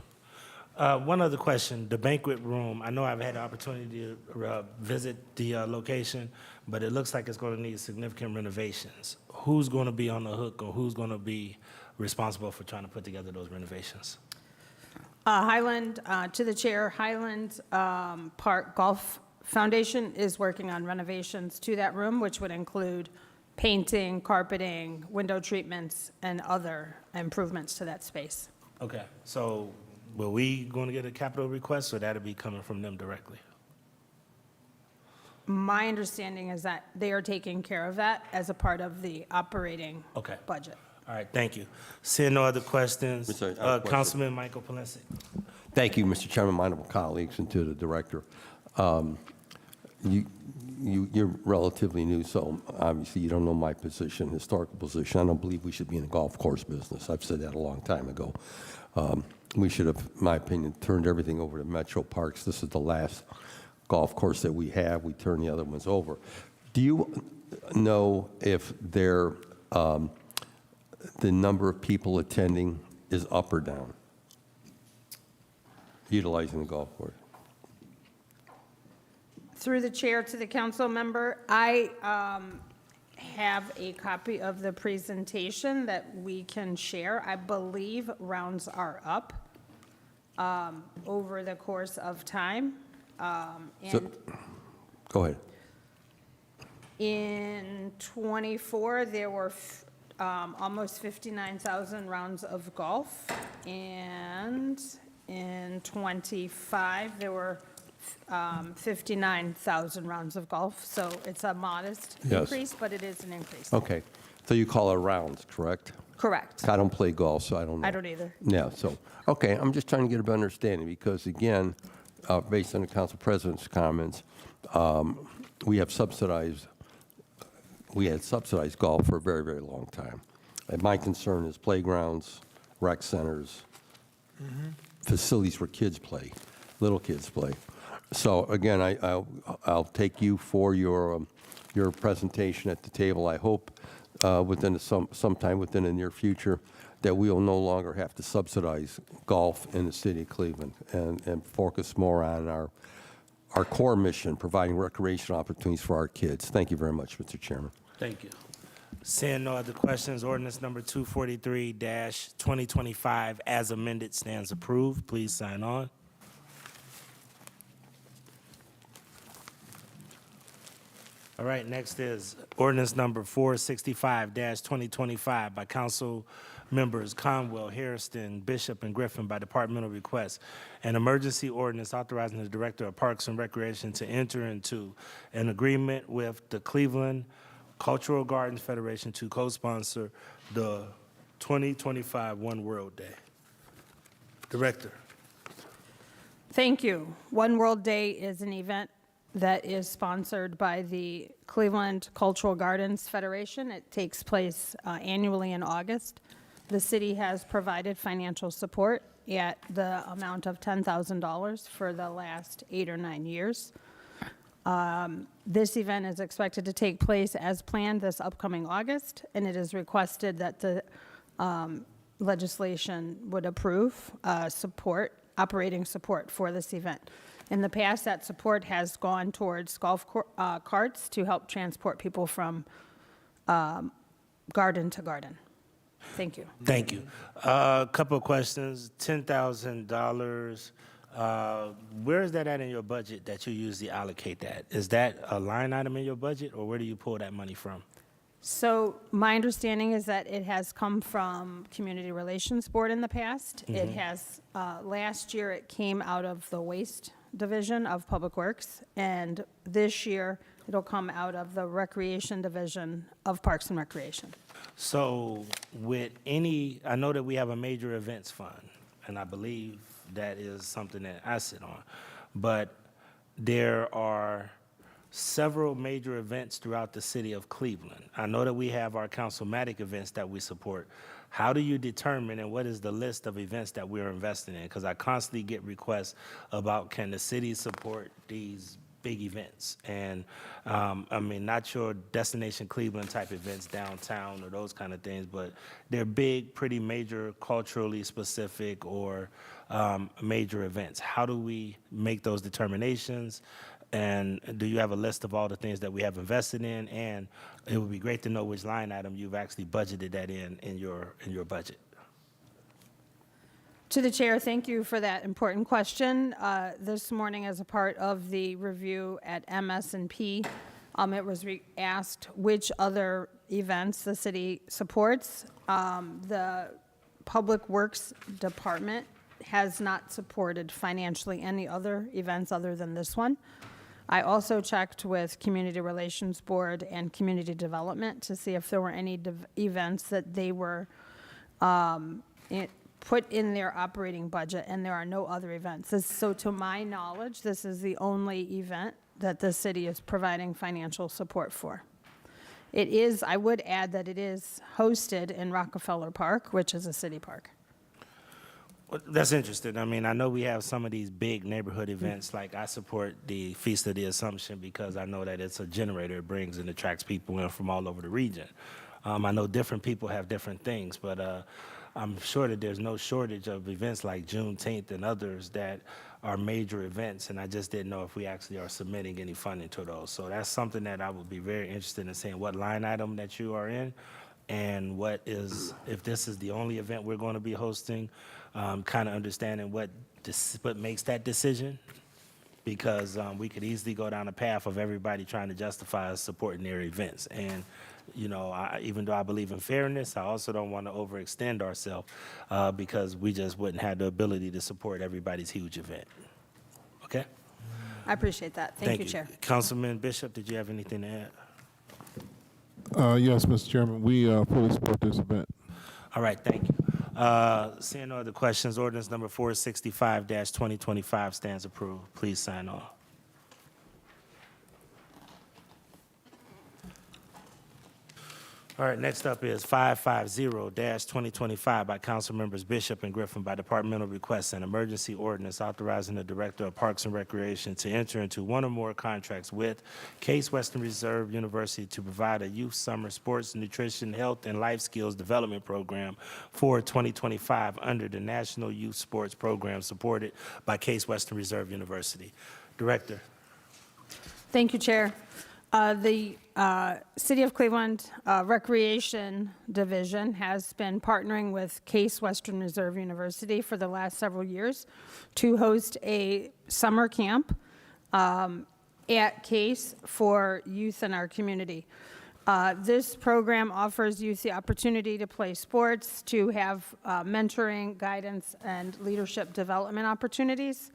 One other question, the banquet room, I know I've had the opportunity to visit the location, but it looks like it's going to need significant renovations. Who's going to be on the hook, or who's going to be responsible for trying to put together those renovations? Highland, to the chair, Highland Park Golf Foundation is working on renovations to that room, which would include painting, carpeting, window treatments, and other improvements to that space. Okay, so were we going to get a capital request, or that'll be coming from them directly? My understanding is that they are taking care of that as a part of the operating Okay. budget. All right, thank you. Seeing no other questions, Mr. I have a question. Councilman Michael Polensek. Thank you, Mr. Chairman, my honorable colleagues, and to the director. you're relatively new, so obviously you don't know my position, historical position. I don't believe we should be in the golf course business. I've said that a long time ago. We should have, in my opinion, turned everything over to Metro Parks. This is the last golf course that we have. We turn the other ones over. Do you know if the number of people attending is up or down, utilizing the golf course? Through the chair to the council member, I have a copy of the presentation that we can share. I believe rounds are up over the course of time. And Go ahead. in '24, there were almost 59,000 rounds of golf. And in '25, there were 59,000 rounds of golf. So it's a modest Yes. increase, but it is an increase. Okay, so you call it rounds, correct? Correct. I don't play golf, so I don't know. I don't either. Yeah, so, okay, I'm just trying to get a better understanding, because again, based on the council president's comments, we had subsidized golf for a very, very long time. And my concern is playgrounds, rec centers, facilities where kids play, little kids play. So again, I'll take you for your presentation at the table. I hope sometime within the near future that we will no longer have to subsidize golf in the city of Cleveland and focus more on our core mission, providing recreational opportunities for our kids. Thank you very much, Mr. Chairman. Thank you. Seeing no other questions, ordinance number 243-2025 as amended stands approved. Please sign on. All right, next is ordinance number 465-2025 by council members Conwell, Hairston, Bishop, and Griffin by departmental request. An emergency ordinance authorizing the Director of Parks and Recreation to enter into an agreement with the Cleveland Cultural Gardens Federation to co-sponsor the 2025 One World Day. Director. Thank you. One World Day is an event that is sponsored by the Cleveland Cultural Gardens Federation. It takes place annually in August. The city has provided financial support at the amount of $10,000 for the last 8 or 9 years. This event is expected to take place as planned this upcoming August, and it is requested that the legislation would approve operating support for this event. In the past, that support has gone towards golf carts to help transport people from garden to garden. Thank you. Thank you. A couple of questions. $10,000. Where is that at in your budget that you usually allocate that? Is that a line item in your budget, or where do you pull that money from? So my understanding is that it has come from Community Relations Board in the past. It has, last year, it came out of the Waste Division of Public Works, and this year, it'll come out of the Recreation Division of Parks and Recreation. So I know that we have a major events fund, and I believe that is something that I sit on, but there are several major events throughout the city of Cleveland. I know that we have our Councilmatic events that we support. How do you determine, and what is the list of events that we're investing in? Because I constantly get requests about, can the city support these big events? And not your Destination Cleveland type events downtown or those kind of things, but they're big, pretty major, culturally specific or major events. How do we make those determinations? And do you have a list of all the things that we have invested in? And it would be great to know which line item you've actually budgeted that in your budget. To the chair, thank you for that important question. This morning, as a part of the review at MS&P, it was asked which other events the city supports. The Public Works Department has not supported financially any other events other than this one. I also checked with Community Relations Board and Community Development to see if there were any events that they were put in their operating budget, and there are no other events. So to my knowledge, this is the only event that the city is providing financial support for. It is, I would add that it is hosted in Rockefeller Park, which is a city park. Well, that's interesting. I mean, I know we have some of these big neighborhood events, like I support the Feast of the Assumption because I know that it's a generator. It brings and attracts people in from all over the region. I know different people have different things, but I'm sure that there's no shortage of events like Juneteenth and others that are major events, and I just didn't know if we actually are submitting any funding to those. So that's something that I would be very interested in seeing what line item that you are in, and what is, if this is the only event we're going to be hosting, kind of understanding what makes that decision, because we could easily go down a path of everybody trying to justify us supporting their events. And, you know, even though I believe in fairness, I also don't want to overextend ourselves because we just wouldn't have the ability to support everybody's huge event. Okay? I appreciate that. Thank you, Chair. Councilman Bishop, did you have anything to add? Yes, Mr. Chairman, we fully support this event. All right, thank you. Seeing no other questions, ordinance number 465-2025 stands approved. Please sign off. All right, next up is 550-2025 by Council Members Bishop and Griffin by departmental request, an emergency ordinance authorizing the Director of Parks and Recreation to enter into one or more contracts with Case Western Reserve University to provide a youth summer sports, nutrition, health, and life skills development program for 2025 under the National Youth Sports Program supported by Case Western Reserve University. Director. Thank you, Chair. The City of Cleveland Recreation Division has been partnering with Case Western Reserve University for the last several years to host a summer camp at Case for youth in our community. This program offers youth the opportunity to play sports, to have mentoring, guidance, and leadership development opportunities.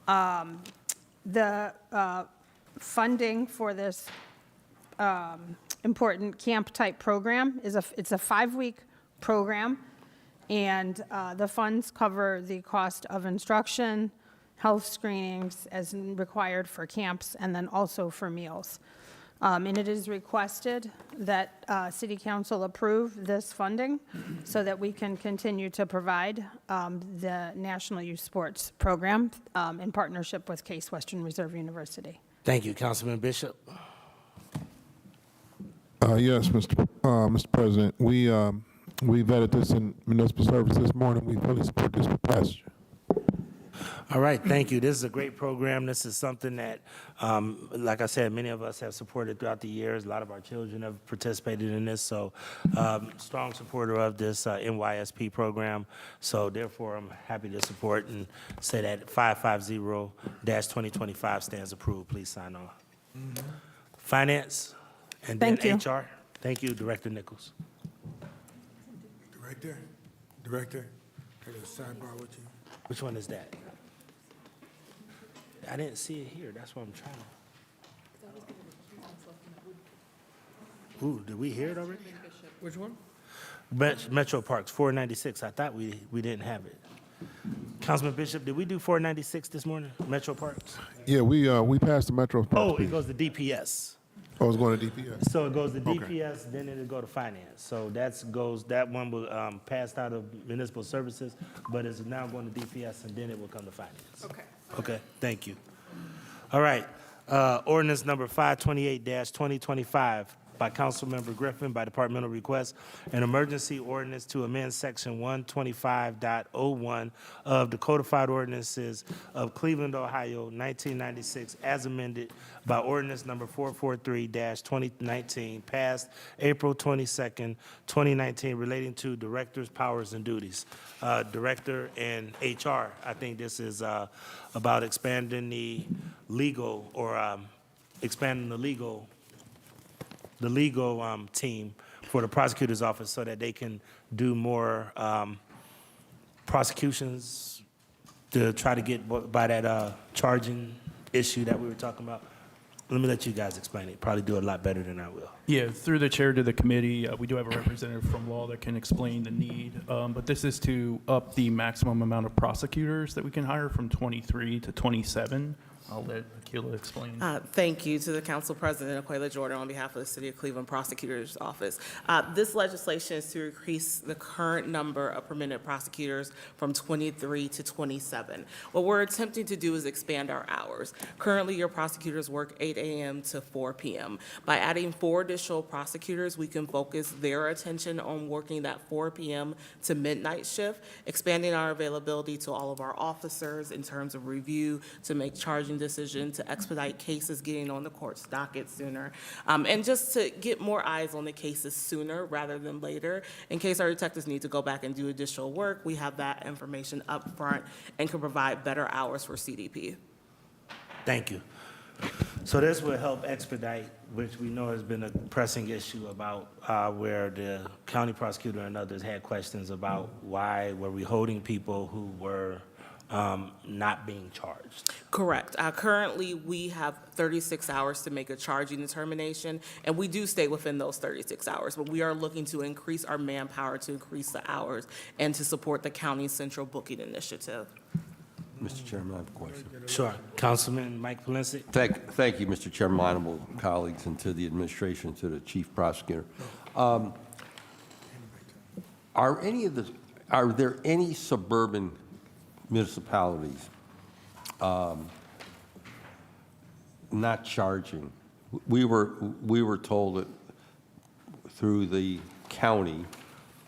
The funding for this important camp-type program is it's a 5-week program, and the funds cover the cost of instruction, health screenings as required for camps, and then also for meals. And it is requested that City Council approve this funding so that we can continue to provide the National Youth Sports Program in partnership with Case Western Reserve University. Thank you, Councilman Bishop. Yes, Mr. President, we vetted this in municipal service this morning. We fully support this for passage. All right, thank you. This is a great program. This is something that, like I said, many of us have supported throughout the years. A lot of our children have participated in this, so strong supporter of this NYSP program. So therefore, I'm happy to support and say that 550-2025 stands approved. Please sign off. Finance, and then Thank you. HR. Thank you, Director Nichols. Director, can I sidebar with you? Which one is that? I didn't see it here. That's what I'm trying to. Ooh, did we hear it already? Which one? Metro Parks, 496. I thought we didn't have it. Councilman Bishop, did we do 496 this morning? Metro Parks? Yeah, we passed the Metro Parks Oh, it piece. goes to DPS. Oh, it's going to DPS. So it goes to DPS, then it'll go to finance. So that one will passed out of municipal services, but it's now going to DPS, and then it will come to finance. Okay. Okay, thank you. All right, ordinance number 528-2025 by Councilmember Griffin by departmental request, an emergency ordinance to amend section 125.01 of the codified ordinances of Cleveland, Ohio, 1996, as amended by ordinance number 443-2019, passed April 22nd, 2019, relating to director's powers and duties. Director and HR, I think this is about expanding the legal, or expanding the legal team for the prosecutor's office so that they can do more prosecutions to try to get by that charging issue that we were talking about. Let me let you guys explain it. Probably do it a lot better than I will. Yeah, through the chair to the committee, we do have a representative from law that can explain the need, but this is to up the maximum amount of prosecutors that we can hire from 23 to 27 I'll let Akila explain. Thank you to the Council President, Aquila Jordan, on behalf of the City of Cleveland Prosecutor's Office. This legislation is to increase the current number of permitted prosecutors from 23 to 27. What we're attempting to do is expand our hours. Currently, your prosecutors work 8 a.m. to 4 p.m. By adding 4 additional prosecutors, we can focus their attention on working that 4 p.m. to midnight shift, expanding our availability to all of our officers in terms of review, to make charging decisions, to expedite cases getting on the court's docket sooner, and just to get more eyes on the cases sooner rather than later. In case our detectives need to go back and do additional work, we have that information up front and can provide better hours for CDP. Thank you. So this will help expedite, which we know has been a pressing issue about where the county prosecutor and others had questions about why were we holding people who were not being charged. Correct. Currently, we have 36 hours to make a charging determination, and we do stay within those 36 hours, but we are looking to increase our manpower, to increase the hours, and to support the county's central booking initiative. Mr. Chairman, I have a question. Sure. Councilman Mike Polensek. Thank you, Mr. Chairman, my honorable colleagues, and to the administration, to the chief prosecutor. Are there any suburban municipalities not charging? We were told that through the county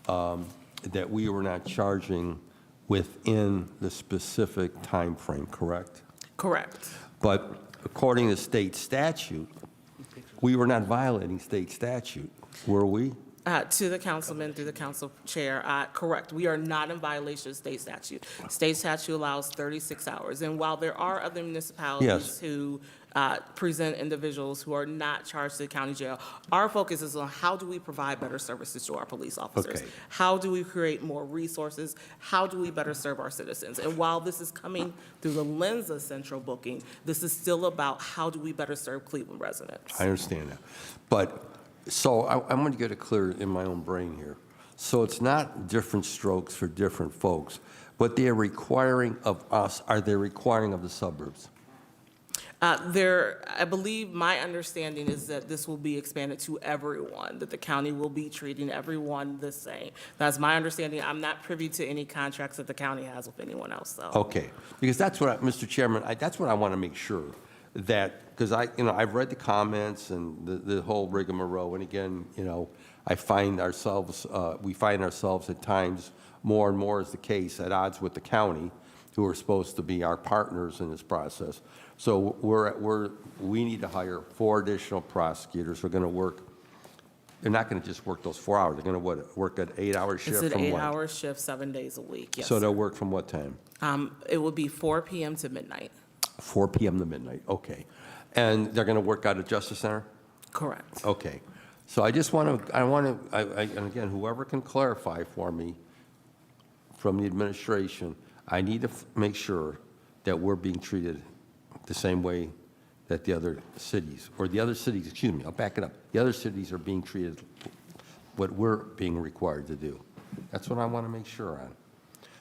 that we were not charging within the specific time frame, correct? Correct. But according to state statute, we were not violating state statute, were we? To the councilman, through the council chair, correct. We are not in violation of state statute. State statute allows 36 hours. And while there are other municipalities Yes. who present individuals who are not charged to the county jail, our focus is on how do we provide better services to our police officers? Okay. How do we create more resources? How do we better serve our citizens? And while this is coming through the lens of central booking, this is still about how do we better serve Cleveland residents? I understand that. But, so I'm going to get it clear in my own brain here. So it's not different strokes for different folks. What they're requiring of us, are they requiring of the suburbs? I believe my understanding is that this will be expanded to everyone, that the county will be treating everyone the same. That's my understanding. I'm not privy to any contracts that the county has with anyone else, though. Okay, because that's what, Mr. Chairman, that's what I want to make sure, that, because I've read the comments and the whole rigmarole, and again, we find ourselves at times, more and more is the case, at odds with the county, who are supposed to be our partners in this process. So we need to hire 4 additional prosecutors who are going to work. They're not going to just work those 4 hours. They're going to work an 8-hour shift It's from an what? 8-hour shift, 7 days a week, yes. So they'll work from what time? It would be 4 p.m. to midnight. 4 p.m. to midnight, okay. And they're going to work out of Justice Center? Correct. Okay. So I just want to, and again, whoever can clarify for me from the administration, I need to make sure that we're being treated the same way that the other cities, or the other cities, excuse me, I'll back it up. The other cities are being treated what we're being required to do. That's what I want to make sure on.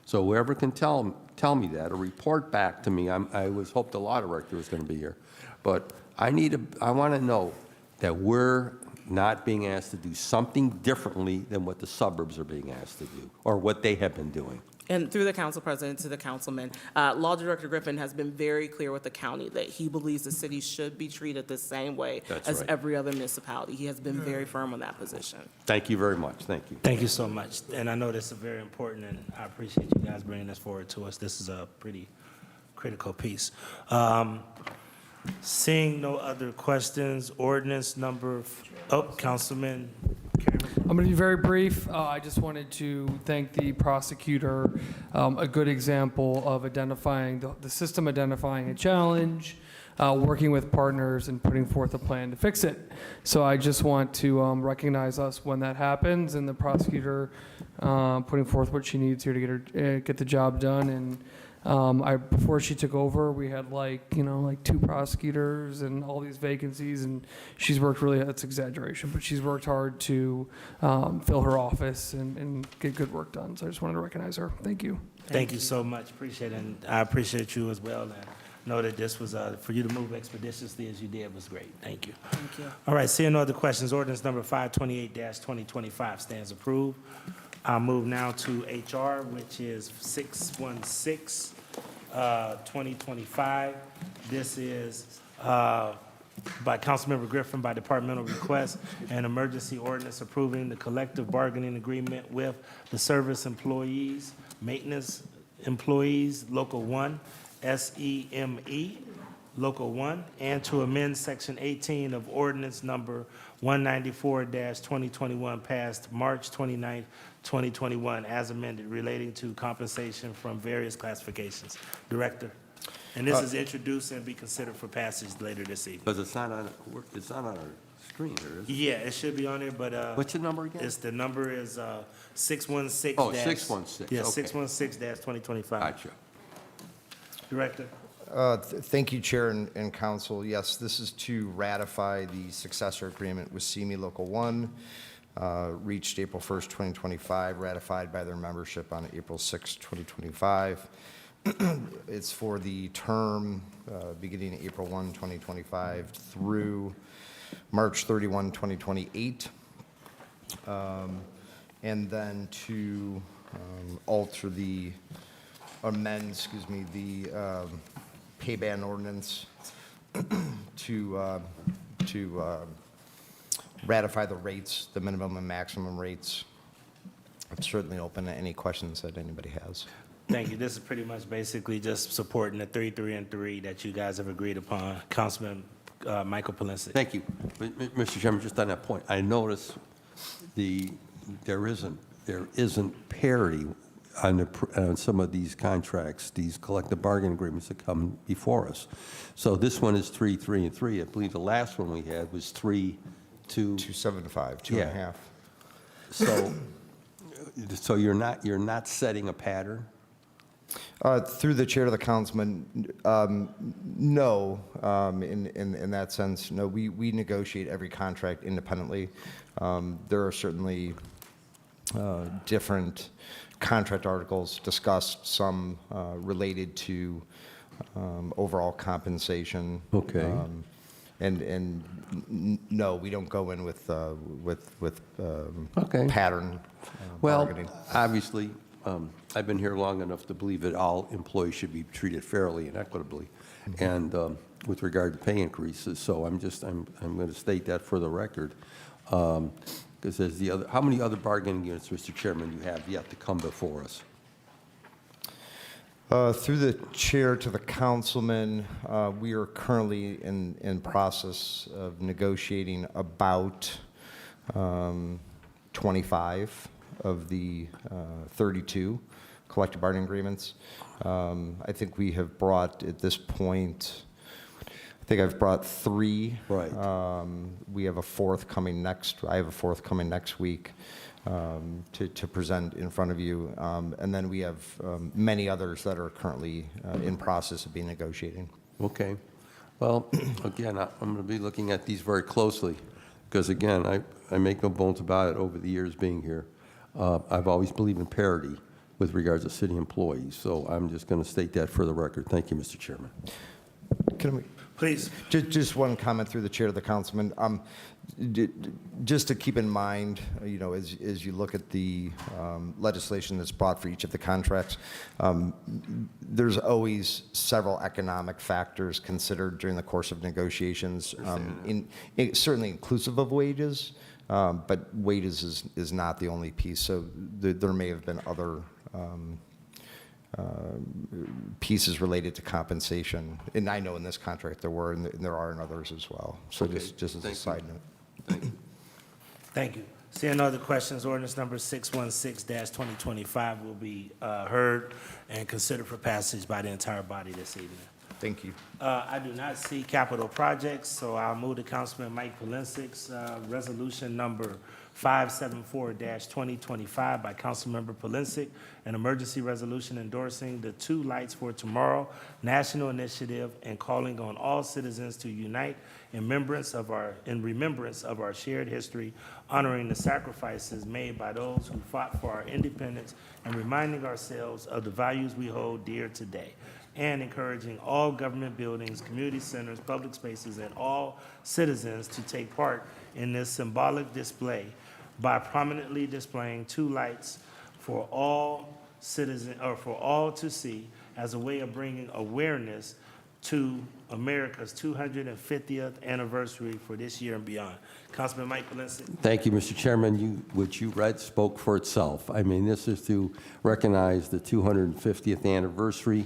So whoever can tell me that, or report back to me, I was hoped the law director was going to be here. But I want to know that we're not being asked to do something differently than what the suburbs are being asked to do, or what they have been doing. And through the council president to the councilman, Law Director Griffin has been very clear with the county that he believes the city should be treated the same way That's as right. every other municipality. He has been very firm on that position. Thank you very much. Thank you. Thank you so much. And I know this is very important, and I appreciate you guys bringing this forward to us. This is a pretty critical piece. Seeing no other questions, ordinance number, Councilman Carey. I'm going to be very brief. I just wanted to thank the prosecutor, a good example of identifying, the system identifying a challenge, working with partners and putting forth a plan to fix it. So I just want to recognize us when that happens, and the prosecutor putting forth what she needs here to get the job done. And before she took over, we had like 2 prosecutors and all these vacancies, and she's worked really, that's exaggeration, but she's worked hard to fill her office and get good work done. So I just wanted to recognize her. Thank you. Thank you so much. Appreciate it. And I appreciate you as well. And know that this was, for you to move expeditiously as you did was great. Thank you. Thank you. All right, seeing no other questions, ordinance number 528-2025 stands approved. I'll move now to HR, which is 616, 2025. This is by Councilmember Griffin by departmental request, an emergency ordinance approving the collective bargaining agreement with the service employees, maintenance employees, Local 1, SEME, Local 1, and to amend Section 18 of ordinance number 194-2021 passed March 29, 2021, as amended, relating to compensation from various classifications. Director. And this is introduced and be considered for passage later this evening. Because it's not on our screen here, is it? Yeah, it should be on there, but What's the number again? the number is 616. Oh, 616, Yeah, okay. 616-2025. Gotcha. Director. Thank you, Chair and Council. Yes, this is to ratify the successor agreement with SEME Local 1, reached April 1st, 2025, ratified by their membership on April 6th, 2025. It's for the term beginning April 1, 2025 through March 31, 2028. And then to amend the pay ban ordinance to ratify the rates, the minimum and maximum rates. I'm certainly open to any questions that anybody has. Thank you. This is pretty much basically just supporting the 3-3-3 that you guys have agreed upon. Councilman Michael Polensek. Thank you. Mr. Chairman, just on that point, I noticed there isn't parity on some of these contracts, these collective bargaining agreements that come before us. So this one is 3-3-3. I believe the last one we had was 3-2. 275, two and a half. So you're not setting a pattern? Through the chair to the councilman, no, in that sense, no. We negotiate every contract independently. There are certainly different contract articles discussed, some related to overall compensation. Okay. No, we don't go in with Okay. pattern Well, bargaining. obviously, I've been here long enough to believe that all employees should be treated fairly and equitably, and with regard to pay increases. So I'm going to state that for the record, because there's how many other bargaining units, Mr. Chairman, you have yet to come before us? Through the chair to the councilman, we are currently in process of negotiating about 25 of the 32 collective bargaining agreements. I think we have brought, at this point, I think I've brought 3. Right. We have a fourth coming I have a fourth coming next week to present in front of you. And then we have many others that are currently in process of being negotiating. Okay. Well, again, I'm going to be looking at these very closely, because again, I make no bones about it over the years being here. I've always believed in parity with regards to city employees, so I'm just going to state that for the record. Thank you, Mr. Chairman. Please. Just one comment through the chair to the councilman. Just to keep in mind, as you look at the legislation that's brought for each of the contracts, there's always several economic factors considered during the course of negotiations, certainly inclusive of wages, but wages is not the only piece. So there may have been other pieces related to compensation. And I know in this contract there were, and there are in others as well. So Okay. just as a Thank you. side note. Thank you. Thank you. Seeing no other questions, ordinance number 616-2025 will be heard and considered for passage by the entire body this evening. Thank you. I do not see capital projects, so I'll move to Councilman Mike Polensek's resolution number 574-2025 by Councilmember Polensek, an emergency resolution endorsing the Two Lights for Tomorrow national initiative and calling on all citizens to unite in remembrance of our shared history, honoring the sacrifices made by those who fought for our independence and reminding ourselves of the values we hold dear today. and encouraging all government buildings, community centers, public spaces, and all citizens to take part in this symbolic display by prominently displaying 2 lights for all citizens, or for all to see, as a way of bringing awareness to America's 250th anniversary for this year and beyond. Councilman Mike Valencia. Thank you, Mr. Chairman. What you read spoke for itself. I mean, this is to recognize the 250th anniversary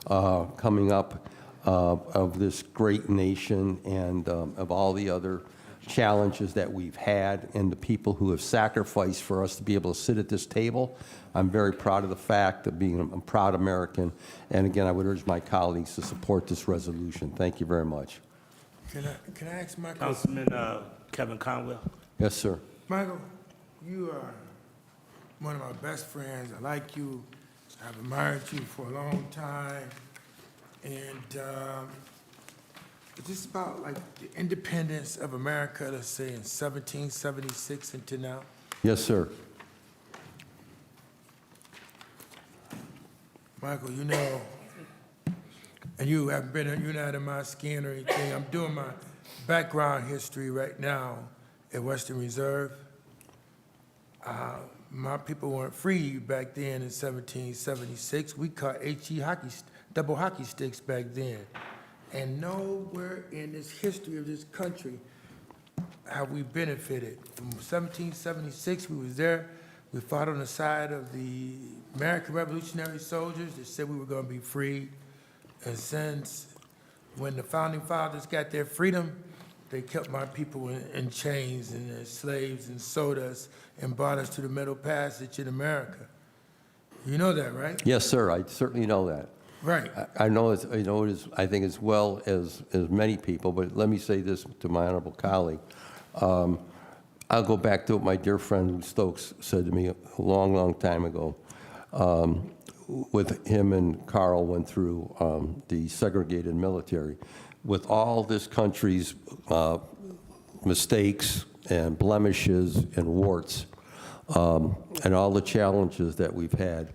coming up of this great nation and of all the other challenges that we've had and the people who have sacrificed for us to be able to sit at this table. I'm very proud of the fact of being a proud American. And again, I would urge my colleagues to support this resolution. Thank you very much. Can I ask Michael? Councilman Kevin Conwell. Yes, sir. Michael, you are one of my best friends. I like you. I've admired you for a long time. And it's just about like the independence of America, let's say in 1776 until now. Yes, sir. Michael, you know, and you haven't been, you're not in my skin or anything. I'm doing my background history right now at Western Reserve. My people weren't free back then in 1776. We caught HE double hockey sticks back then. And nowhere in this history of this country have we benefited. From 1776, we was there. We fought on the side of the American Revolutionary soldiers that said we were going to be free. And since when the Founding Fathers got their freedom, they kept my people in chains and as slaves and sold us and brought us to the Middle Passage in America. You know that, right? Yes, sir. I certainly know that. Right. I know it is, I think as well as many people, but let me say this to my honorable colleague. I'll go back to what my dear friend Stokes said to me a long, long time ago. With him and Carl went through the segregated military. With all this country's mistakes and blemishes and warts, and all the challenges that we've had,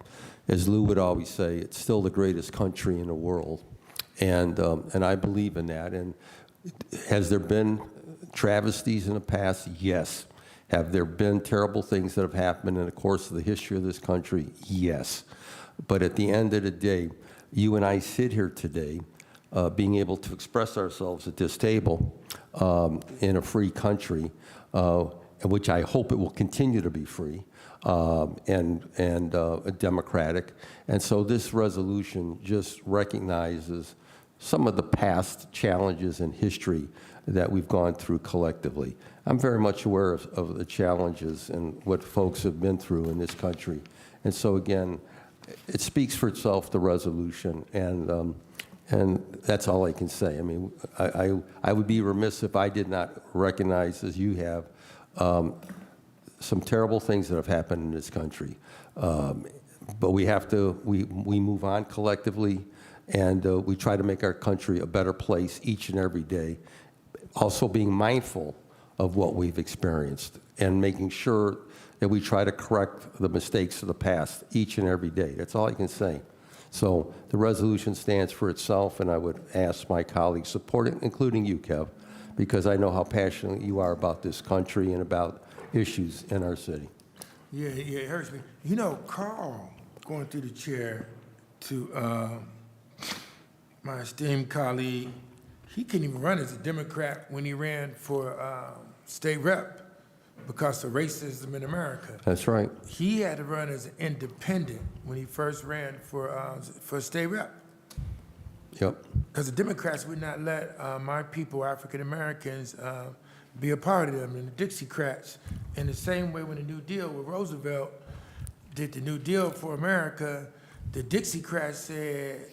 as Lou would always say, it's still the greatest country in the world. And I believe in that. And has there been travesties in the past? Yes. Have there been terrible things that have happened in the course of the history of this country? Yes. But at the end of the day, you and I sit here today being able to express ourselves at this table in a free country, which I hope it will continue to be free and democratic. And so this resolution just recognizes some of the past challenges in history that we've gone through collectively. I'm very much aware of the challenges and what folks have been through in this country. And so again, it speaks for itself, the resolution, and that's all I can say. I mean, I would be remiss if I did not recognize, as you have, some terrible things that have happened in this country. But we have to, we move on collectively, and we try to make our country a better place each and every day, also being mindful of what we've experienced and making sure that we try to correct the mistakes of the past each and every day. That's all I can say. So the resolution stands for itself, and I would ask my colleagues support it, including you, Kev, because I know how passionate you are about this country and about issues in our city. Yeah, it hurts me. You know, Carl, going through the chair to my esteemed colleague, he couldn't even run as a Democrat when he ran for state rep because of racism in America. That's right. He had to run as an independent when he first ran for state rep. Yep. Because the Democrats would not let my people, African Americans, be a part of them, and the Dixiecrats. In the same way when the New Deal with Roosevelt did the New Deal for America, the Dixiecrats said,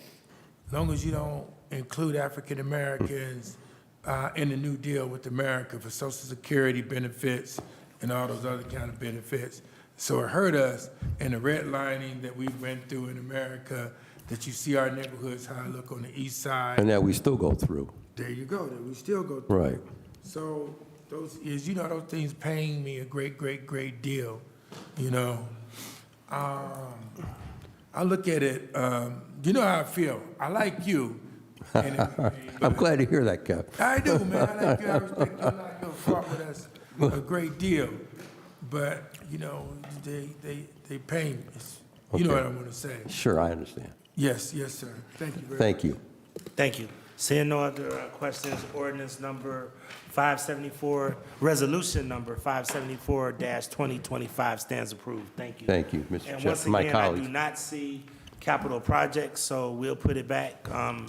as long as you don't include African Americans in the New Deal with America for Social Security benefits and all those other kind of benefits. So it hurt us in the redlining that we went through in America, that you see our neighborhoods, how I look on the east side. And that we still go through. There you go, that we still go through. Right. So those, as you know, those things pain me a great, great, great deal, you know. I look at it, you know how I feel. I like you. I'm glad to hear that, Kev. I do, man. I like you. I respect you. I like you. Fought with us a great deal. But, you know, they pain me. You know what I want to say. Sure, I understand. Yes, yes, sir. Thank you very much. Thank you. Thank you. Seeing no other questions, ordinance number 574, resolution number 574-2025 stands approved. Thank you. Thank you, Mr. And Chair. once My again, I do colleagues. not see capital projects, so we'll put it back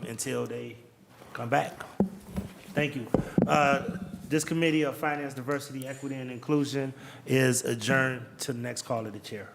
until they come back. Thank you. This Committee of Finance, Diversity, Equity, and Inclusion is adjourned to the next call of the chair.